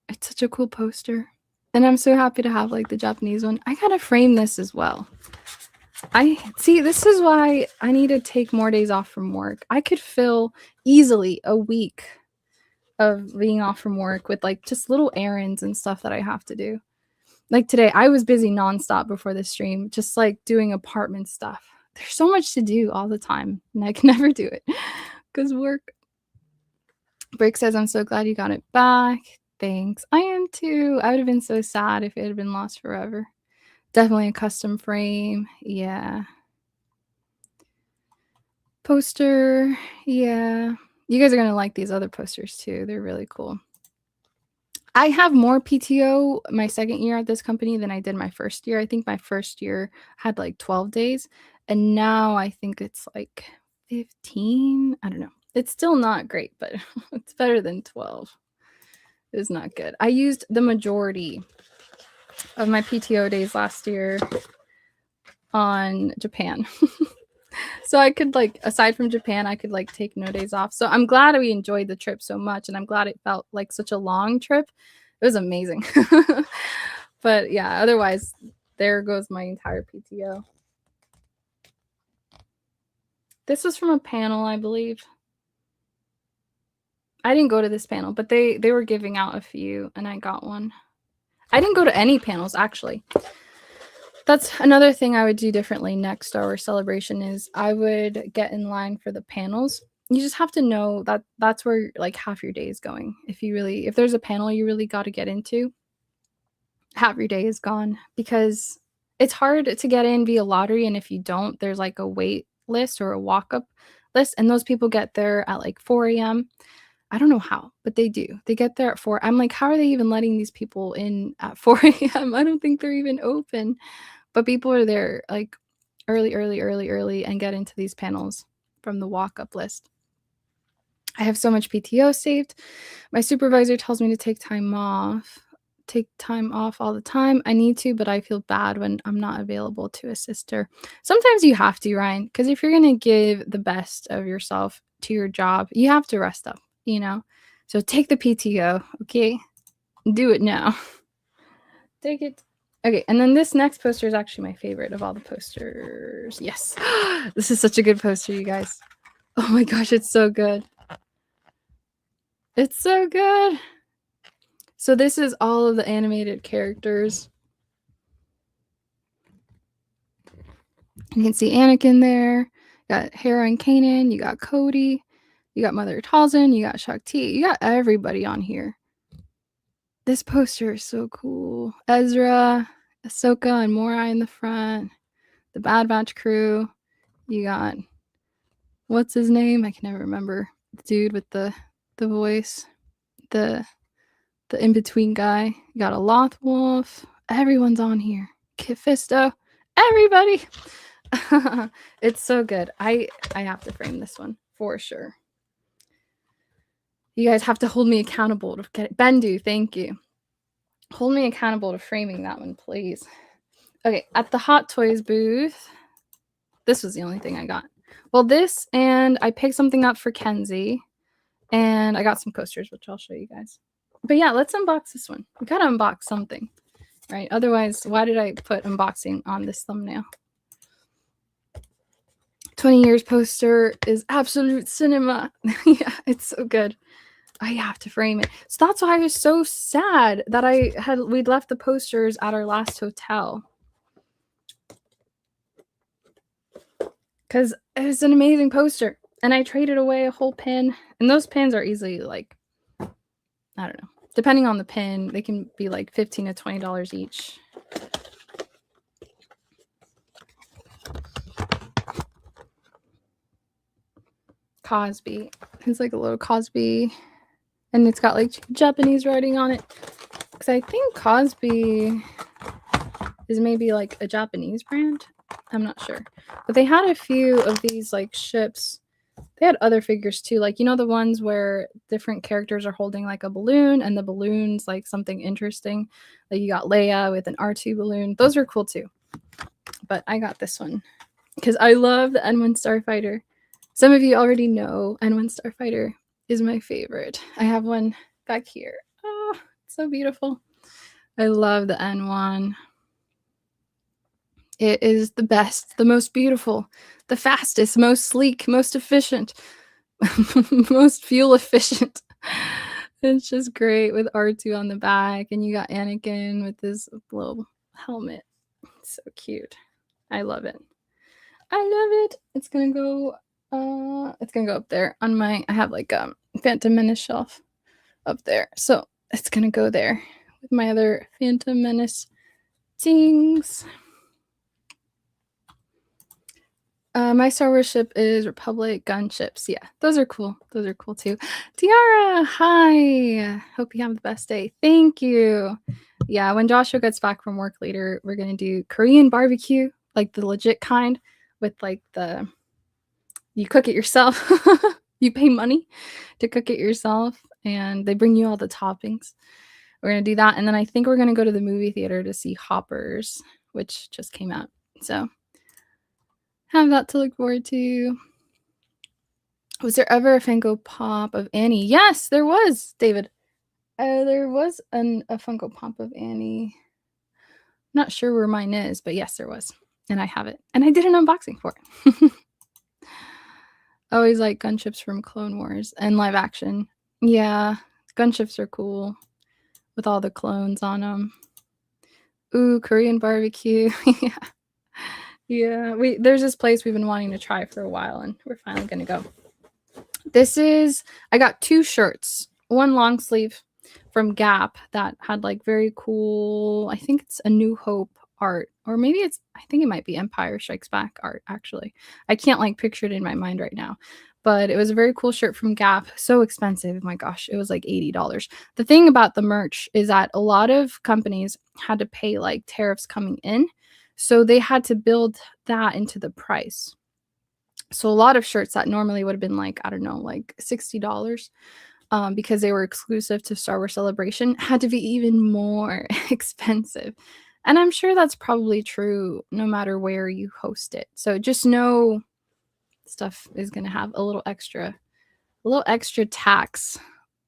It's such a cool poster. And I'm so happy to have like the Japanese one. I gotta frame this as well. I see, this is why I need to take more days off from work. I could fill easily a week of being off from work with like just little errands and stuff that I have to do. Like today, I was busy nonstop before the stream, just like doing apartment stuff. There's so much to do all the time, and I can never do it because work. Brick says, I'm so glad you got it back. Thanks. I am too. I would have been so sad if it had been lost forever. Definitely a custom frame. Yeah. Poster. Yeah. You guys are going to like these other posters too. They're really cool. I have more PTO my second year at this company than I did my first year. I think my first year had like 12 days, and now I think it's like 15. I don't know. It's still not great, but it's better than 12. It was not good. I used the majority of my PTO days last year on Japan. So I could like, aside from Japan, I could like take no days off. So I'm glad we enjoyed the trip so much, and I'm glad it felt like such a long trip. It was amazing. But yeah, otherwise, there goes my entire PTO. This was from a panel, I believe. I didn't go to this panel, but they were giving out a few, and I got one. I didn't go to any panels, actually. That's another thing I would do differently next Star Wars Celebration is I would get in line for the panels. You just have to know that that's where like half your day is going. If there's a panel you really got to get into, half your day is gone because it's hard to get in via lottery, and if you don't, there's like a wait list or a walk-up list, and those people get there at like 4 a.m. I don't know how, but they do. They get there at 4. I'm like, how are they even letting these people in at 4 a.m.? I don't think they're even open. But people are there like early and get into these panels from the walk-up list. I have so much PTO saved. My supervisor tells me to take time off all the time. I need to, but I feel bad when I'm not available to assist her. Sometimes you have to, Ryan, because if you're going to give the best of yourself to your job, you have to rest up, you know? So take the PTO, okay? Do it now. Take it. Okay, and then this next poster is actually my favorite of all the posters. Yes. This is such a good poster, you guys. Oh my gosh, it's so good. It's so good. So this is all of the animated characters. You can see Anakin there. You got Hera and Kanan. You got Cody. You got Mother Talzin. You got Shakti. You got everybody on here. This poster is so cool. Ezra, Ahsoka, and Morai in the front. The Bad Batch crew. You got, what's his name? I can never remember. The dude with the voice. The in-between guy. You got a Loth Wolf. Everyone's on here. Kit Fisto. Everybody. It's so good. I have to frame this one for sure. You guys have to hold me accountable to get it. Bendu, thank you. Hold me accountable to framing that one, please. Okay, at the Hot Toys booth, this was the only thing I got. Well, this, and I picked something up for Kenzie, and I got some posters, which I'll show you guys. But yeah, let's unbox this one. We gotta unbox something, right? Otherwise, why did I put unboxing on this thumbnail? 20 years poster is absolute cinema. Yeah, it's so good. I have to frame it. So that's why I was so sad that we'd left the posters at our last hotel. Because it was an amazing poster. and I traded away a whole pin, and those pins are easily like, I don't know, depending on the pin, they can be like $15 to $20 each. Cosby. It's like a little Cosby, and it's got like Japanese writing on it. Because I think Cosby is maybe like a Japanese brand. I'm not sure. But they had a few of these like ships. They had other figures too, like, you know, the ones where different characters are holding like a balloon and the balloon's like something interesting. Like you got Leia with an R2 balloon. Those are cool too. But I got this one because I love the N1 Starfighter. Some of you already know N1 Starfighter is my favorite. I have one back here. Oh, it's so beautiful. I love the N1. It is the best, the most beautiful, the fastest, most sleek, most efficient, most fuel efficient. It's just great with R2 on the back, and you got Anakin with this little helmet. It's so cute. I love it. I love it. It's gonna go up there on my, I have like a Phantom Menace shelf up there. So it's gonna go there with my other Phantom Menace things. My Star Wars ship is Republic gunships. Yeah, those are cool. Those are cool too. Tiara, hi. Hope you have the best day. Thank you. Yeah, when Joshua gets back from work later, we're gonna do Korean barbecue, like the legit kind, with like the, you cook it yourself. You pay money to cook it yourself, and they bring you all the toppings. We're gonna do that, and then I think we're gonna go to the movie theater to see Hoppers, which just came out. So have that to look forward to. Was there ever a Funko Pop of Annie? Yes, there was, David. There was a Funko Pop of Annie. Not sure where mine is, but yes, there was. And I have it. And I did an unboxing for it. Always like gunships from Clone Wars and live action. Yeah, gunships are cool with all the clones on them. Ooh, Korean barbecue. Yeah. Yeah, there's this place we've been wanting to try for a while, and we're finally gonna go. This is, I got 2 shirts. One long sleeve from Gap that had like very cool, I think it's A New Hope art, or maybe it's, I think it might be Empire Strikes Back art actually. I can't like picture it in my mind right now. But it was a very cool shirt from Gap. So expensive. My gosh, it was like $80. The thing about the merch is that a lot of companies had to pay like tariffs coming in. So they had to build that into the price. So a lot of shirts that normally would have been like, I don't know, like $60, because they were exclusive to Star Wars Celebration, had to be even more expensive. And I'm sure that's probably true no matter where you host it. So just know stuff is going to have a little extra tax,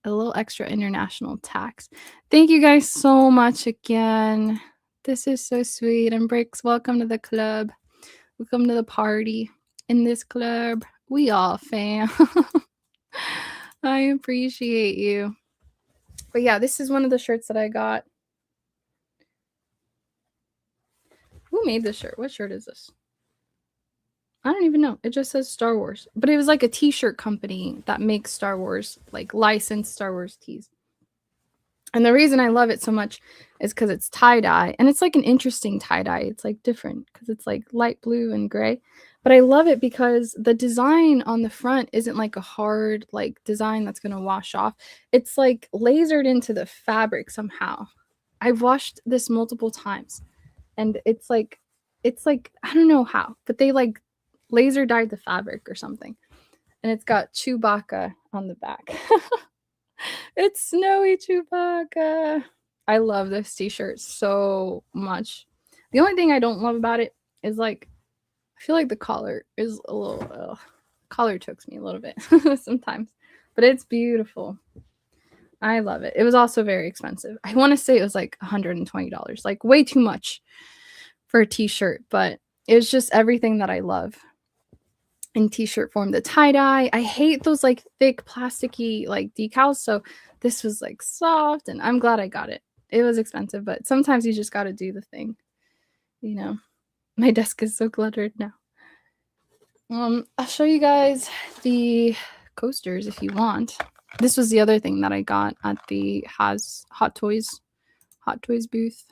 a little extra international tax. Thank you guys so much again. This is so sweet. And Bricks, welcome to the club. Welcome to the party. In this club, we all fam. I appreciate you. But yeah, this is one of the shirts that I got. Who made this shirt? What shirt is this? I don't even know. It just says Star Wars. But it was like a t-shirt company that makes Star Wars, like licensed Star Wars tees. And the reason I love it so much is because it's tie-dye. And it's like an interesting tie-dye. It's like different because it's like light blue and gray. But I love it because the design on the front isn't like a hard like design that's going to wash off. It's like lasered into the fabric somehow. I've washed this multiple times. And it's like I don't know how, but they like laser dyed the fabric or something. And it's got Chewbacca on the back. It's snowy Chewbacca. I love this t-shirt so much. The only thing I don't love about it is like, I feel like the collar is a little, collar chokes me a little bit sometimes, but it's beautiful. I love it. It was also very expensive. I want to say it was like $120, like way too much for a t-shirt, but it was just everything that I love in t-shirt form. The tie-dye, I hate those like thick plasticky like decals, so this was like soft, and I'm glad I got it. It was expensive, but sometimes you just got to do the thing, you know. My desk is so cluttered now. I'll show you guys the coasters if you want. This was the other thing that I got at the Hot Toys booth.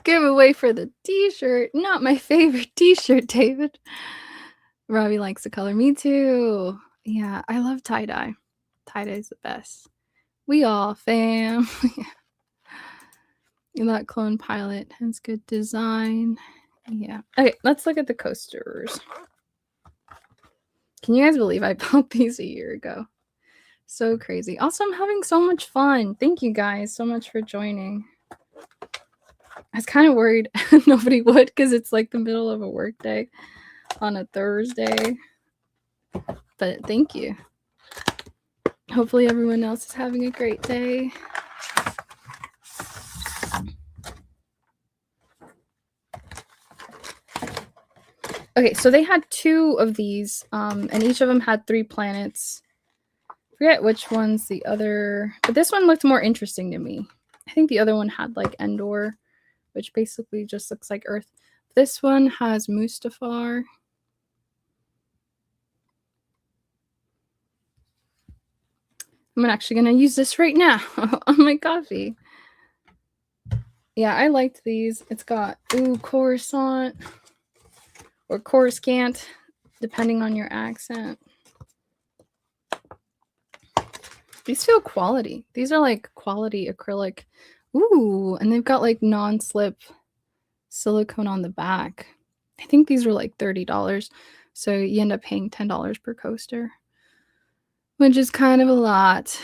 Giveaway for the t-shirt. Not my favorite t-shirt, David. Robbie likes the color. Me too. Yeah, I love tie-dye. Tie-dye is the best. We all fam. That Clone Pilot has good design. Yeah. Okay, let's look at the coasters. Can you guys believe I bought these a year ago? So crazy. Also, I'm having so much fun. Thank you guys so much for joining. I was kind of worried nobody would because it's like the middle of a work day on a Thursday. But thank you. Hopefully everyone else is having a great day. Okay, so they had 2 of these, and each of them had 3 planets. Forget which one's the other, but this one looked more interesting to me. I think the other one had like Endor, which basically just looks like Earth. This one has Mustafar. I'm actually going to use this right now on my coffee. Yeah, I liked these. It's got, Coruscant or Coruscant, depending on your accent. These feel quality. These are like quality acrylic. Ooh, and they've got like non-slip silicone on the back. I think these were like $30. So you end up paying $10 per coaster, which is kind of a lot.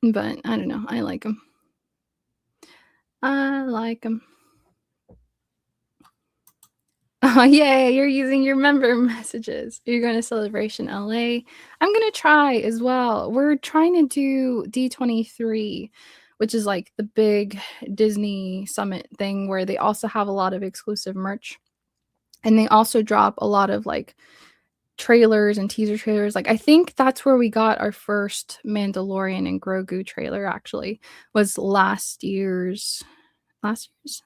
But I don't know. I like them. I like them. Oh, yay, you're using your member messages. You're going to Celebration LA. I'm going to try as well. We're trying to do D23, which is like the big Disney Summit thing where they also have a lot of exclusive merch. And they also drop a lot of like trailers and teaser trailers. Like I think that's where we got our first Mandalorian and Grogu trailer actually, was last year's,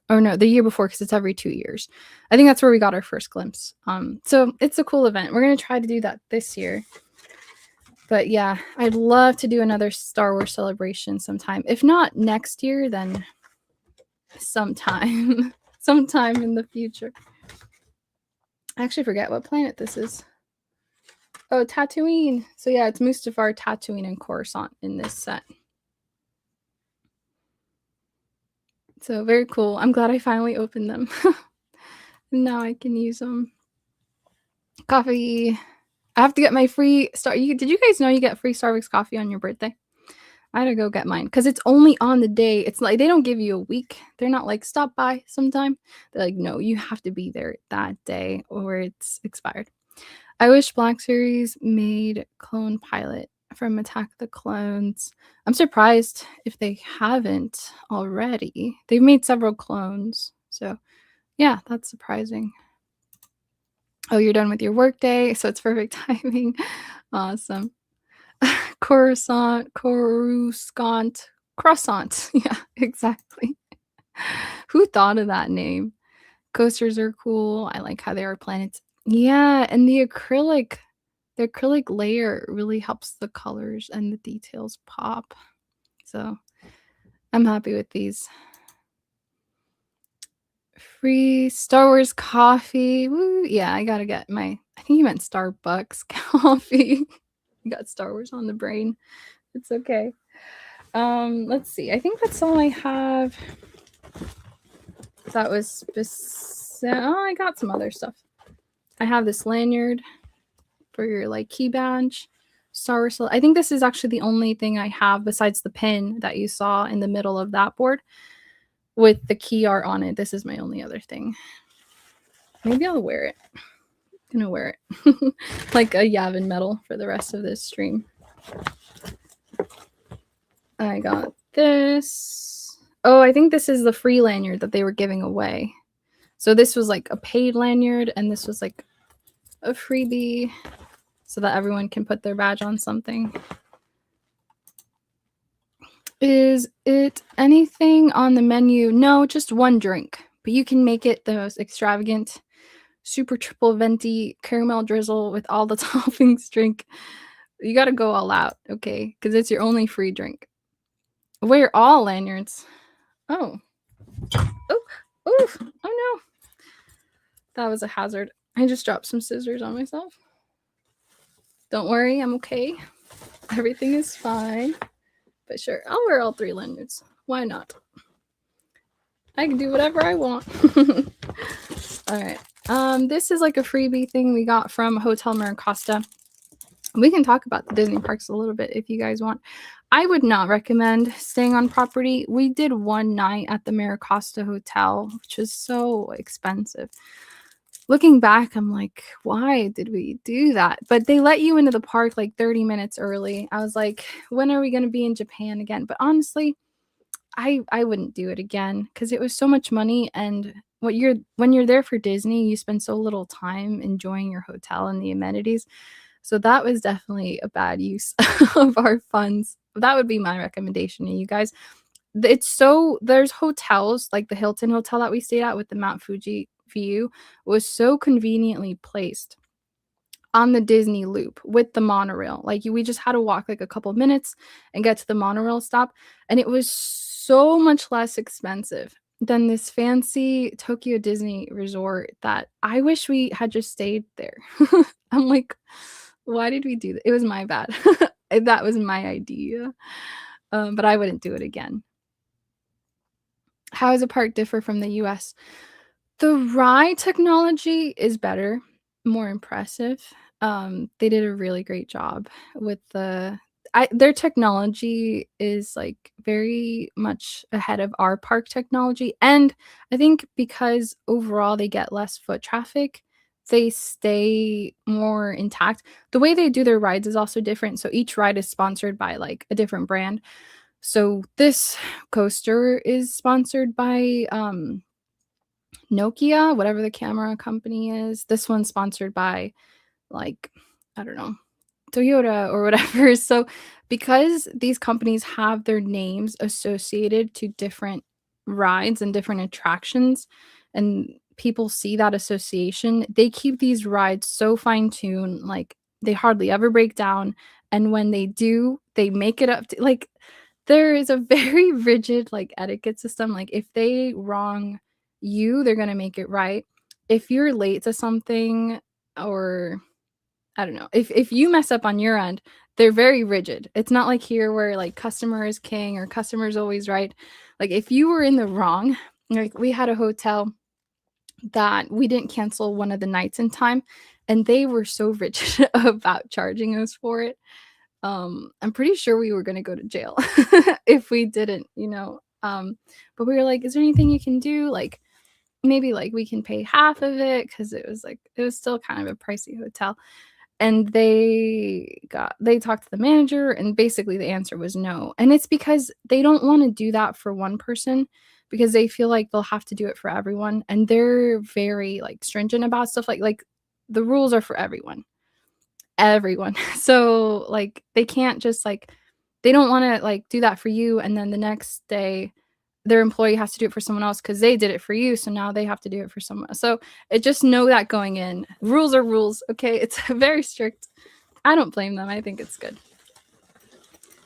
or no, the year before, because it's every 2 years. I think that's where we got our first glimpse. So it's a cool event. We're gonna try to do that this year. But yeah, I'd love to do another Star Wars celebration sometime. If not next year, then sometime in the future. I actually forget what planet this is. Oh, Tatooine. So yeah, it's Mustafar, Tatooine, and Coruscant in this set. So very cool. I'm glad I finally opened them. Now I can use them. Coffee. I have to get my free did you guys know you get free Starbucks coffee on your birthday? I had to go get mine because it's only on the day. It's like they don't give you a week. They're not like stop by sometime. They're like, no, you have to be there that day or it's expired. I wish Black Series made Clone Pilot from Attack the Clones. I'm surprised if they haven't already. They've made several clones. So yeah, that's surprising. Oh, you're done with your workday, so it's perfect timing. Awesome. Croissant. Yeah, exactly. Who thought of that name? Coasters are cool. I like how they are planets. Yeah, and the acrylic layer really helps the colors and the details pop. So I'm happy with these. Free Star Wars coffee. Woo. Yeah, I gotta get I think you meant Starbucks coffee. You got Star Wars on the brain. It's okay. Let's see. I think that's all I have. That was I got some other stuff. I have this lanyard for your like key badge. Star Wars. I think this is actually the only thing I have besides the pin that you saw in the middle of that board with the key art on it. This is my only other thing. Maybe I'll wear it. I'm gonna wear it like a Yavin medal for the rest of this stream. I got this. Oh, I think this is the free lanyard that they were giving away. So this was like a paid lanyard and this was like a freebie so that everyone can put their badge on something. Is it anything on the menu? No, just one drink, but you can make it the most extravagant super triple venti caramel drizzle with all the toppings drink. You gotta go all out, okay? Because it's your only free drink. Wear all lanyards. Oh. Oh. Oof. Oh no. That was a hazard. I just dropped some scissors on myself. Don't worry, I'm okay. Everything is fine. But sure, I'll wear all 3 lanyards. Why not? I can do whatever I want. All right. This is like a freebie thing we got from Hotel Maricosta. We can talk about the Disney parks a little bit if you guys want. I would not recommend staying on property. We did one night at the Maricosta Hotel, which was so expensive. Looking back, I'm like, why did we do that? But they let you into the park like 30 minutes early. I was like, when are we going to be in Japan again? But honestly, I wouldn't do it again because it was so much money. And when you're there for Disney, you spend so little time enjoying your hotel and the amenities. So that was definitely a bad use of our funds. That would be my recommendation to you guys. There's hotels like the Hilton Hotel that we stayed at with the Mount Fuji view was so conveniently placed on the Disney Loop with the monorail. Like we just had to walk like a couple minutes and get to the monorail stop, and it was so much less expensive than this fancy Tokyo Disney resort that I wish we had just stayed there. I'm like, why did we do that? It was my bad. That was my idea. But I wouldn't do it again. How does a park differ from the US? The ride technology is better, more impressive. They did a really great job with their technology is like very much ahead of our park technology. And I think because overall they get less foot traffic, they stay more intact. The way they do their rides is also different. So each ride is sponsored by like a different brand. So this coaster is sponsored by Nokia, whatever the camera company is. This one's sponsored by like, I don't know, Toyota or whatever. So because these companies have their names associated to different rides and different attractions and people see that association, they keep these rides so fine-tuned, like they hardly ever break down. And when they do, they make it up to like there is a very rigid like etiquette system. Like if they wrong you, they're gonna make it right. If you're late to something or I don't know, if you mess up on your end, they're very rigid. It's not like here where like customer is king or customer is always right. Like if you were in the wrong, like we had a hotel that we didn't cancel one of the nights in time, and they were so rigid about charging us for it. I'm pretty sure we were gonna go to jail if we didn't, you know. But we were like, "Is there anything you can do? Like, maybe like we can pay half of it because it was still kind of a pricey hotel." And they talked to the manager, and basically the answer was no. And it's because they don't want to do that for one person because they feel like they'll have to do it for everyone, and they're very like stringent about stuff like the rules are for everyone everyone. So, like, they can't just, like they don't wanna, like, do that for you, and then the next day, their employee has to do it for someone else because they did it for you, so now they have to do it for someone else. So, just know that going in. Rules are rules, okay? It's very strict. I don't blame them, I think it's good.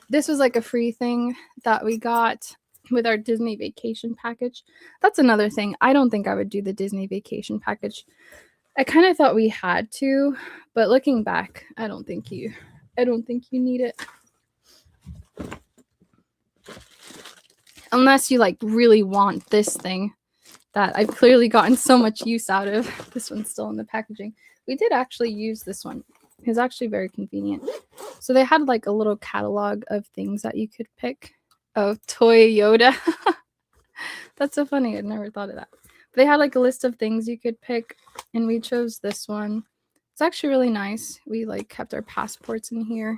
This was, like, a free thing that we got with our Disney vacation package. That's another thing. I don't think I would do the Disney vacation package. I kinda thought we had to, but looking back, I don't think you need it. Unless you, like, really want this thing that I've clearly gotten so much use out of. This one's still in the packaging. We did actually use this one. It was actually very convenient. So they had, like, a little catalog of things that you could pick. Oh, Toy Yoda. That's so funny, I'd never thought of that. They had like a list of things you could pick, and we chose this one. It's actually really nice. We like kept our passports in here.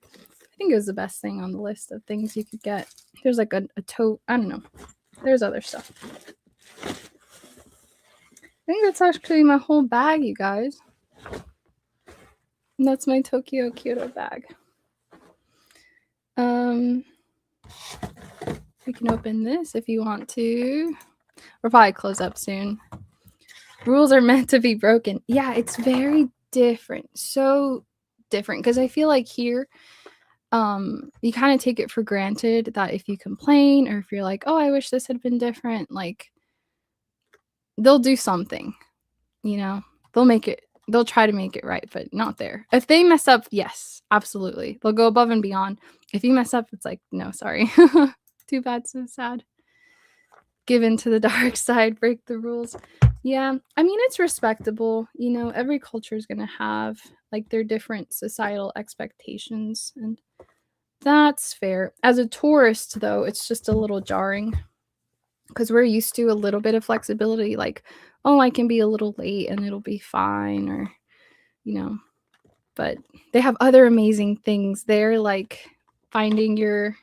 I think it was the best thing on the list of things you could get. There's like a tote. I don't know. There's other stuff. I think that's actually my whole bag, you guys. And that's my Tokyo Kyoto bag. We can open this if you want to. We'll probably close up soon. Rules are meant to be broken. Yeah, it's very different. So different. Because I feel like here, you kind of take it for granted that if you complain or if you're like, oh, I wish this had been different, like they'll do something, you know, they'll try to make it right, but not there. If they mess up, yes, absolutely. They'll go above and beyond. If you mess up, it's like, no, sorry. Too bad, so sad. Give in to the dark side, break the rules. Yeah, I mean, it's respectable. You know, every culture is going to have like their different societal expectations, and that's fair. As a tourist, though, it's just a little jarring because we're used to a little bit of flexibility, like, oh, I can be a little late and it'll be fine, or, you know, but they have other amazing things there, like finding your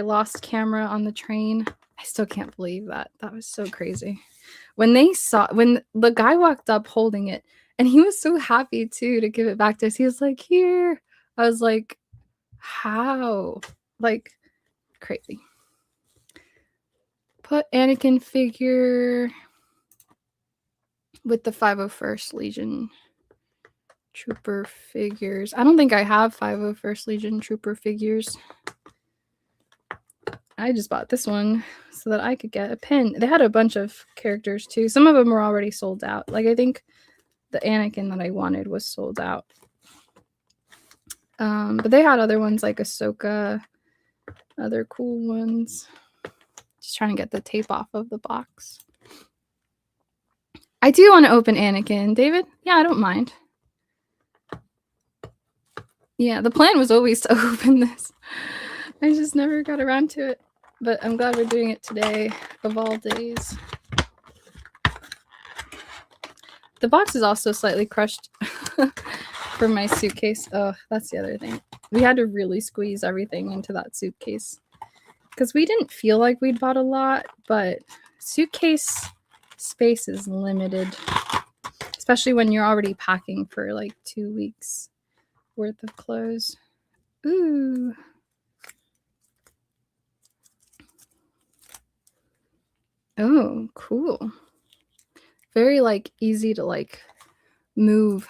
lost camera on the train. I still can't believe that. That was so crazy. When the guy walked up holding it, and he was so happy too to give it back to us. He was like, "Here." I was like, "How?" Like crazy. Put Anakin figure with the 501st Legion Trooper figures. I don't think I have 501st Legion Trooper figures. I just bought this one so that I could get a pin. They had a bunch of characters too. Some of them were already sold out. Like I think the Anakin that I wanted was sold out. But they had other ones like Ahsoka, other cool ones. Just trying to get the tape off of the box. I do want to open Anakin, David. Yeah, I don't mind. Yeah, the plan was always to open this. I just never got around to it. But I'm glad we're doing it today, of all days. The box is also slightly crushed for my suitcase. Oh, that's the other thing. We had to really squeeze everything into that suitcase because we didn't feel like we'd bought a lot, but suitcase space is limited, especially when you're already packing for like 2 weeks worth of clothes. Ooh. Oh, cool. Very like easy to like move.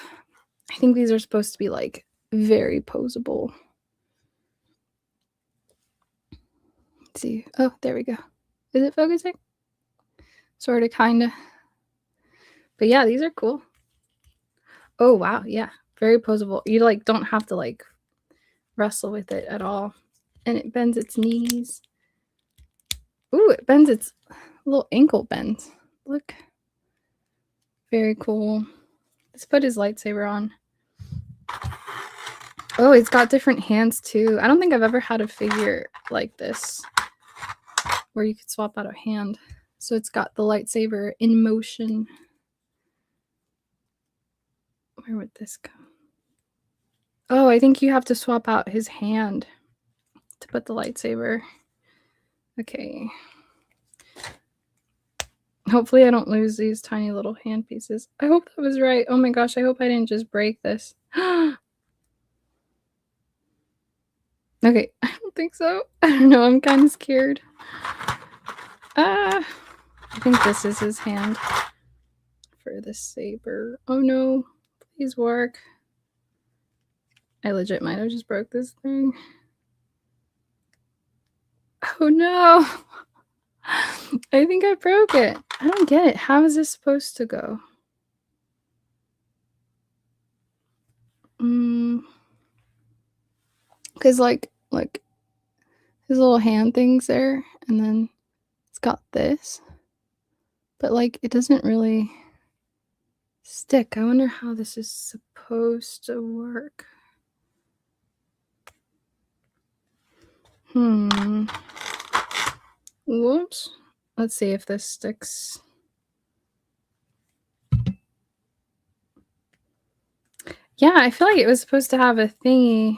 I think these are supposed to be like very posable. Let's see. Oh, there we go. Is it focusing? Sort of, kind of. But yeah, these are cool. Oh, wow. Yeah. Very posable. You like don't have to like wrestle with it at all. And it bends its knees. Ooh, it bends its little ankle bends. Look. Very cool. Let's put his lightsaber on. Oh, it's got different hands too. I don't think I've ever had a figure like this where you could swap out a hand. So it's got the lightsaber in motion. Where would this go? Oh, I think you have to swap out his hand to put the lightsaber. Okay. Hopefully I don't lose these tiny little hand pieces. I hope that was right. Oh my gosh, I hope I didn't just break this. Okay, I don't think so. I don't know, I'm kind of scared. I think this is his hand for the saber. Oh no, please work. I legit might have just broke this thing. Oh no. I think I broke it. I don't get it. How is this supposed to go? Because like his little hand things there, and then it's got this, but like it doesn't really stick. I wonder how this is supposed to work. Whoops. Let's see if this sticks. Yeah, I feel like it was supposed to have a thingy.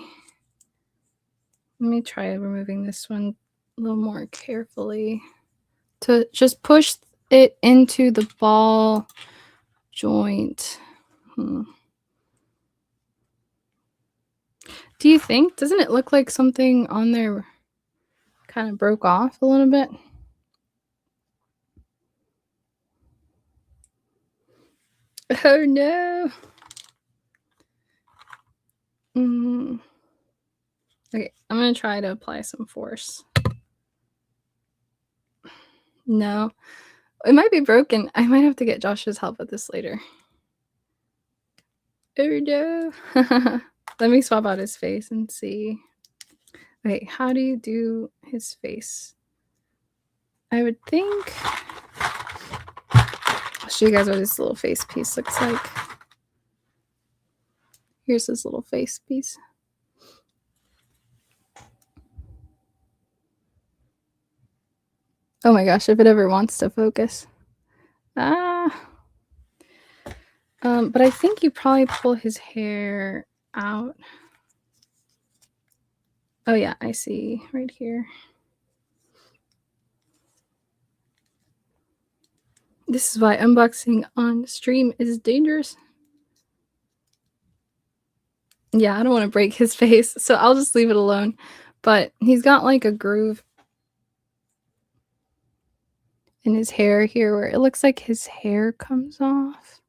Let me try removing this one a little more carefully to just push it into the ball joint. Do you think? Doesn't it look like something on there kind of broke off a little bit? Oh no. Okay, I'm gonna try to apply some force. No. It might be broken. I might have to get Josh's help with this later. Oh no. Let me swap out his face and see. Wait, how do you do his face? I would think I'll show you guys what his little face piece looks like. Here's his little face piece. Oh my gosh, if it ever wants to focus. But I think you probably pull his hair out. Oh yeah, I see right here. This is why unboxing on stream is dangerous. Yeah, I don't want to break his face, so I'll just leave it alone. But he's got like a groove in his hair here where it looks like his hair comes off.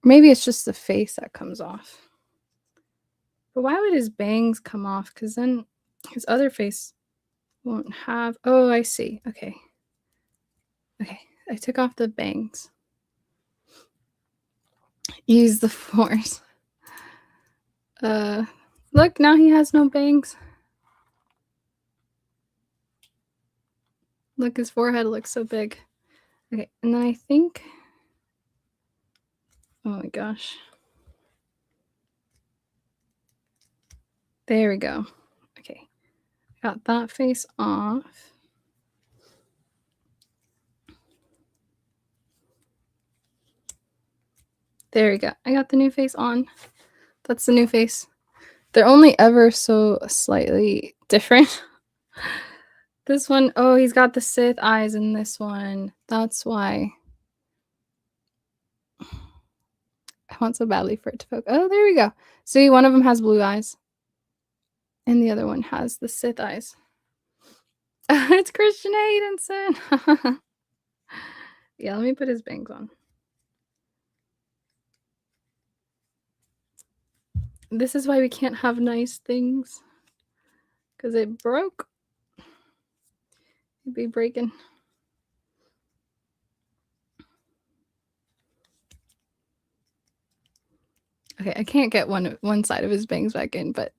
Maybe it's just the face that comes off. But why would his bangs come off? Because then his other face won't have... Oh, I see. Okay. Okay, I took off the bangs. Use the force. Look, now he has no bangs. Look, his forehead looks so big. Okay, and then I think... Oh my gosh. There we go. Okay, got that face off. There we go. I got the new face on. That's the new face. They're only ever so slightly different. This one, oh, he's got the Sith eyes in this one. That's why. I want so badly for it to focus. Oh, there we go. See, one of them has blue eyes. And the other one has the Sith eyes. It's Christian Haydenson. Yeah, let me put his bangs on. This is why we can't have nice things. Because it broke. It'd be breaking. Okay, I can't get one side of his bangs back in, but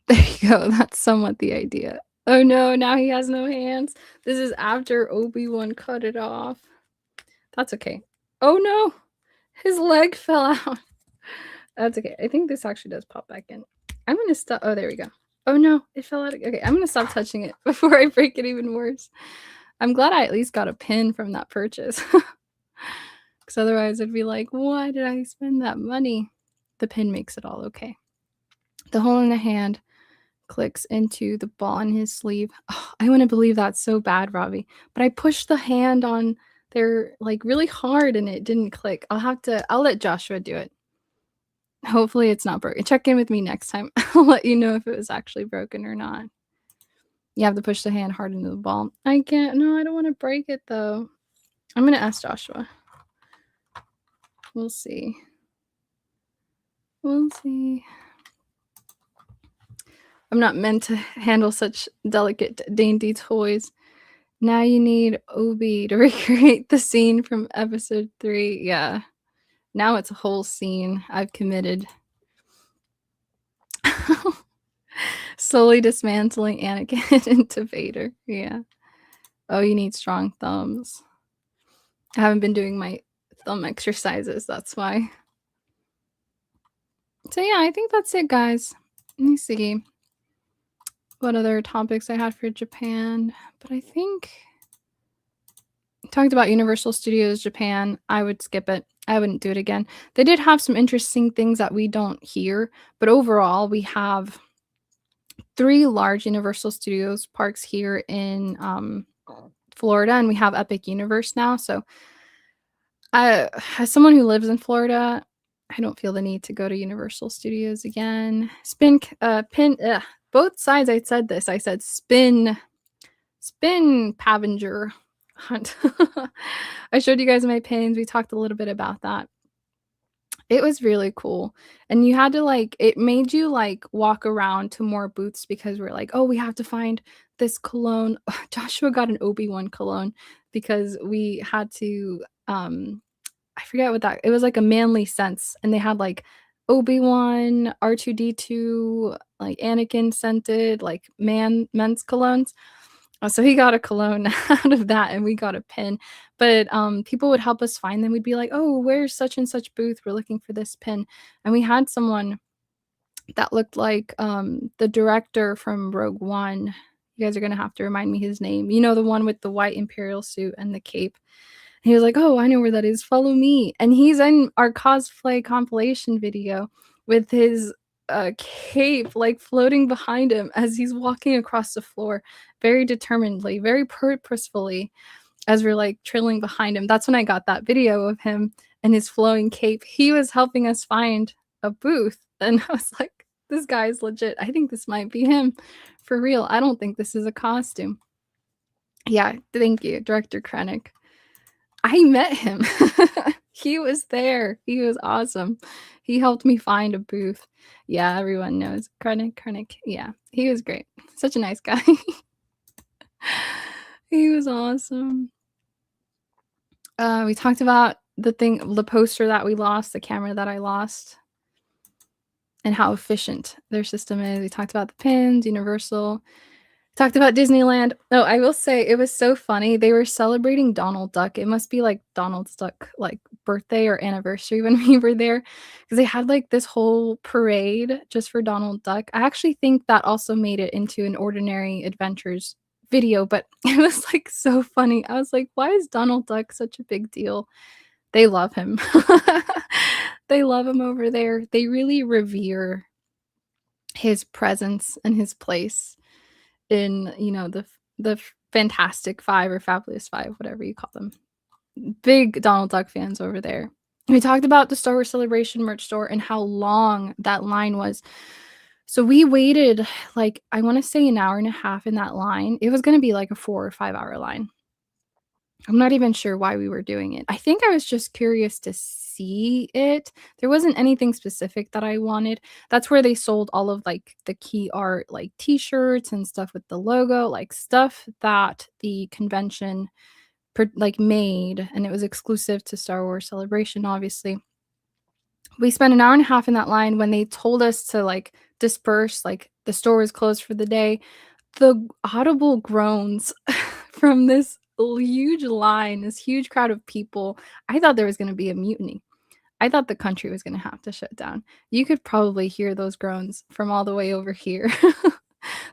there you go. That's somewhat the idea. Oh no, now he has no hands. This is after Obi-Wan cut it off. That's okay. Oh no, his leg fell out. That's okay. I think this actually does pop back in. I'm gonna stop. Oh, there we go. Oh no, it fell out. Okay, I'm gonna stop touching it before I break it even worse. I'm glad I at least got a pin from that purchase. Because otherwise it'd be like, why did I spend that money? The pin makes it all okay. The hole in the hand clicks into the ball on his sleeve. Oh, I want to believe that so bad, Robbie. But I pushed the hand on there like really hard and it didn't click. I'll let Joshua do it. Hopefully it's not broken. Check in with me next time. I'll let you know if it was actually broken or not. You have to push the hand hard into the ball. I can't. No, I don't want to break it though. I'm going to ask Joshua. We'll see. We'll see. I'm not meant to handle such delicate, dainty toys. Now you need Obi to recreate the scene from episode 3. Yeah. Now it's a whole scene. I've committed. Slowly dismantling Anakin into Vader. Yeah. Oh, you need strong thumbs. I haven't been doing my thumb exercises. That's why. So yeah, I think that's it, guys. Let me see what other topics I had for Japan. But I think I talked about Universal Studios Japan. I would skip it. I wouldn't do it again. They did have some interesting things that we don't hear, but overall, we have 3 large Universal Studios parks here in Florida, and we have Epic Universe now. So, as someone who lives in Florida, I don't feel the need to go to Universal Studios again. Both sides I said this. I said spin Pavenger Hunt. I showed you guys my pins. We talked a little bit about that. It was really cool, and you had to, like it made you, like, walk around to more booths because we're like, "Oh, we have to find this cologne." Joshua got an Obi-Wan cologne because we had to, I forget what that it was like a manly sense, and they had, like, Obi-Wan, R2-D2, like, Anakin scented, like, men's colognes. So he got a cologne out of that, and we got a pin, but, people would help us find them. We'd be like, "Oh, where's such and such booth? We're looking for this pin." And we had someone that looked like, the director from Rogue One. You guys are gonna have to remind me his name. You know, the one with the white imperial suit and the cape. He was like, "Oh, I know where that is, follow me." And he's in our cosplay compilation video with his, cape, like, floating behind him as he's walking across the floor very determinedly, very purposefully as we're, like, trailing behind him. That's when I got that video of him and his flowing cape. He was helping us find a booth, and I was like, "This guy's legit. I think this might be him for real. I don't think this is a costume." Yeah, thank you, Director Krennic. I met him. He was there. He was awesome. He helped me find a booth. Yeah, everyone knows Krennic. Yeah, he was great. Such a nice guy. He was awesome. We talked about the poster that we lost, the camera that I lost, and how efficient their system is. We talked about the pins, Universal. Talked about Disneyland. Oh, I will say it was so funny. They were celebrating Donald Duck. It must be like Donald's Duck like birthday or anniversary when we were there because they had like this whole parade just for Donald Duck. I actually think that also made it into an Ordinary Adventures video, but it was like so funny. I was like, why is Donald Duck such a big deal? They love him. They love him over there. They really revere his presence and his place in, you know, the Fantastic 5 or Fabulous 5, whatever you call them. Big Donald Duck fans over there. We talked about the Star Wars Celebration merch store and how long that line was. So we waited, like, I wanna say an hour and a half in that line. It was gonna be like a 4 or 5-hour line. I'm not even sure why we were doing it. I think I was just curious to see it. There wasn't anything specific that I wanted. That's where they sold all of, like, the key art, like T-shirts and stuff with the logo, like, stuff that the convention like, made, and it was exclusive to Star Wars Celebration, obviously. We spent an hour and a half in that line. When they told us to, like, disperse, like, the store was closed for the day, the audible groans from this huge line, this huge crowd of people. I thought there was gonna be a mutiny. I thought the country was gonna have to shut down. You could probably hear those groans from all the way over here.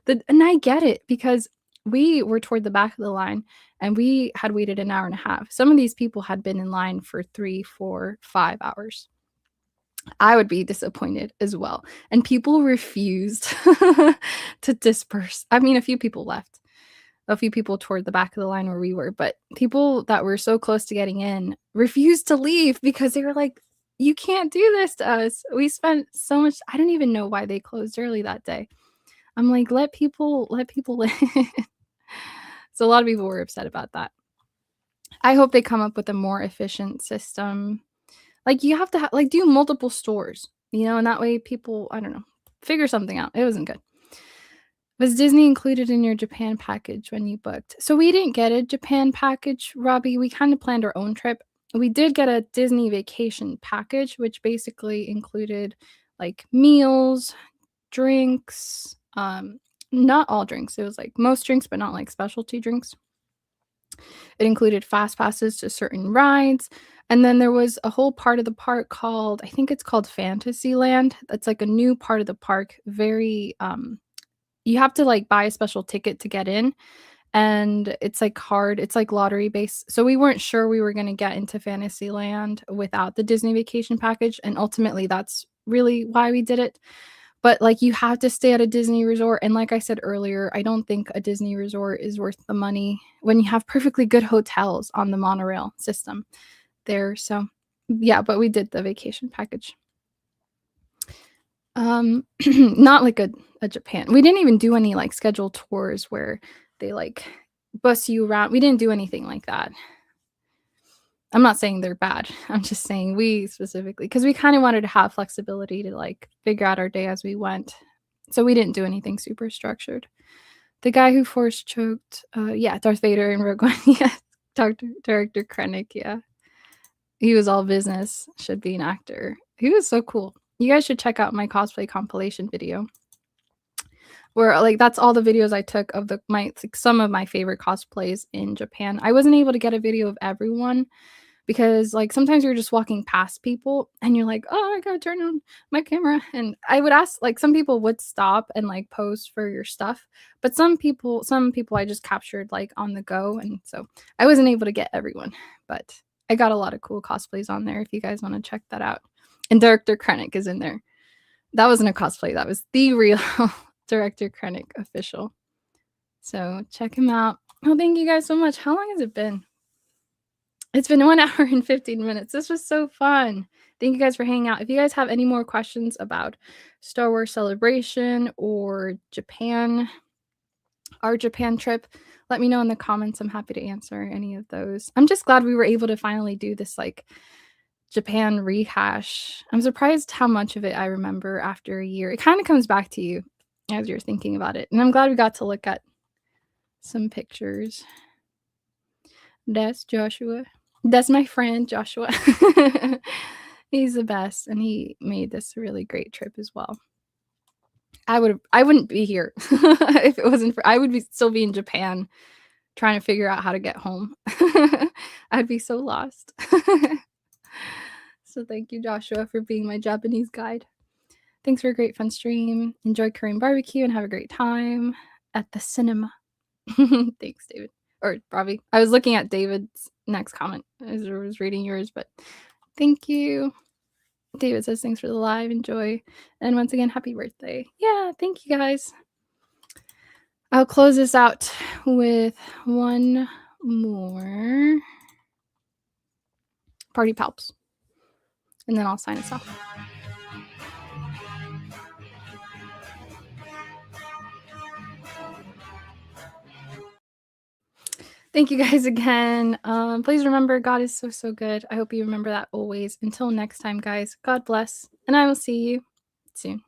And I get it because we were toward the back of the line and we had waited an hour and a half. Some of these people had been in line for 3, 4, 5 hours. I would be disappointed as well, and people refused to disperse. I mean, a few people left, a few people toward the back of the line where we were, but people that were so close to getting in refused to leave because they were like, "You can't do this to us. We spent so much." I don't even know why they closed early that day. I'm like, let people in." So a lot of people were upset about that. I hope they come up with a more efficient system. Like, you have to like, do multiple stores, you know, and that way people I don't know, figure something out. It wasn't good. Was Disney included in your Japan package when you booked? So we didn't get a Japan package, Robbie. We kinda planned our own trip. We did get a Disney vacation package, which basically included, like, meals, drinks, not all drinks. It was, like, most drinks, but not, like, specialty drinks. It included fast passes to certain rides, and then there was a whole part of the park called I think it's called Fantasyland. That's, like, a new part of the park, very, you have to, like, buy a special ticket to get in, and it's, like, hard it's, like, lottery based, so we weren't sure we were gonna get into Fantasyland without the Disney vacation package, and ultimately, that's really why we did it. But, like, you have to stay at a Disney resort, and like I said earlier, I don't think a Disney resort is worth the money when you have perfectly good hotels on the monorail system there, so yeah, but we did the vacation package. Not like a Japan we didn't even do any, like, scheduled tours where they, like, bus you around we didn't do anything like that. I'm not saying they're bad. I'm just saying we specifically, because we kind of wanted to have flexibility to like figure out our day as we went. So we didn't do anything super structured. The guy who force choked, yeah, Darth Vader in Rogue One. Yeah, Director Krennic. Yeah, he was all business. Should be an actor. He was so cool. You guys should check out my cosplay compilation video, where like that's all the videos I took of like some of my favorite cosplays in Japan. I wasn't able to get a video of everyone because like sometimes you're just walking past people and you're like, oh, I gotta turn on my camera. And I would ask, like, some people would stop and like pose for your stuff, but some people I just captured like on the go, and so I wasn't able to get everyone, but I got a lot of cool cosplays on there if you guys want to check that out. And Director Krennic is in there. That wasn't a cosplay, that was the real Director Krennic official. So check him out. Oh, thank you guys so much. How long has it been? It's been 1 hour and 15 minutes. This was so fun. Thank you guys for hanging out. If you guys have any more questions about Star Wars Celebration or Japan, our Japan trip, let me know in the comments. I'm happy to answer any of those. I'm just glad we were able to finally do this like Japan rehash. I'm surprised how much of it I remember after a year. It kind of comes back to you as you're thinking about it. And I'm glad we got to look at some pictures. That's Joshua. That's my friend Joshua. He's the best, and he made this a really great trip as well. I wouldn't be here if it wasn't for I would still be in Japan trying to figure out how to get home. I'd be so lost. So thank you, Joshua, for being my Japanese guide. Thanks for a great fun stream. Enjoy Korean barbecue and have a great time at the cinema. Thanks, David. Or Robbie. I was looking at David's next comment as I was reading yours, but thank you. David says, thanks for the live. Enjoy. And once again, happy birthday. Yeah, thank you guys. I'll close this out with one more Party Palps. And then I'll sign us off. Thank you guys again. Please remember, God is so, so good. I hope you remember that always. Until next time, guys, God bless. And I will see you soon.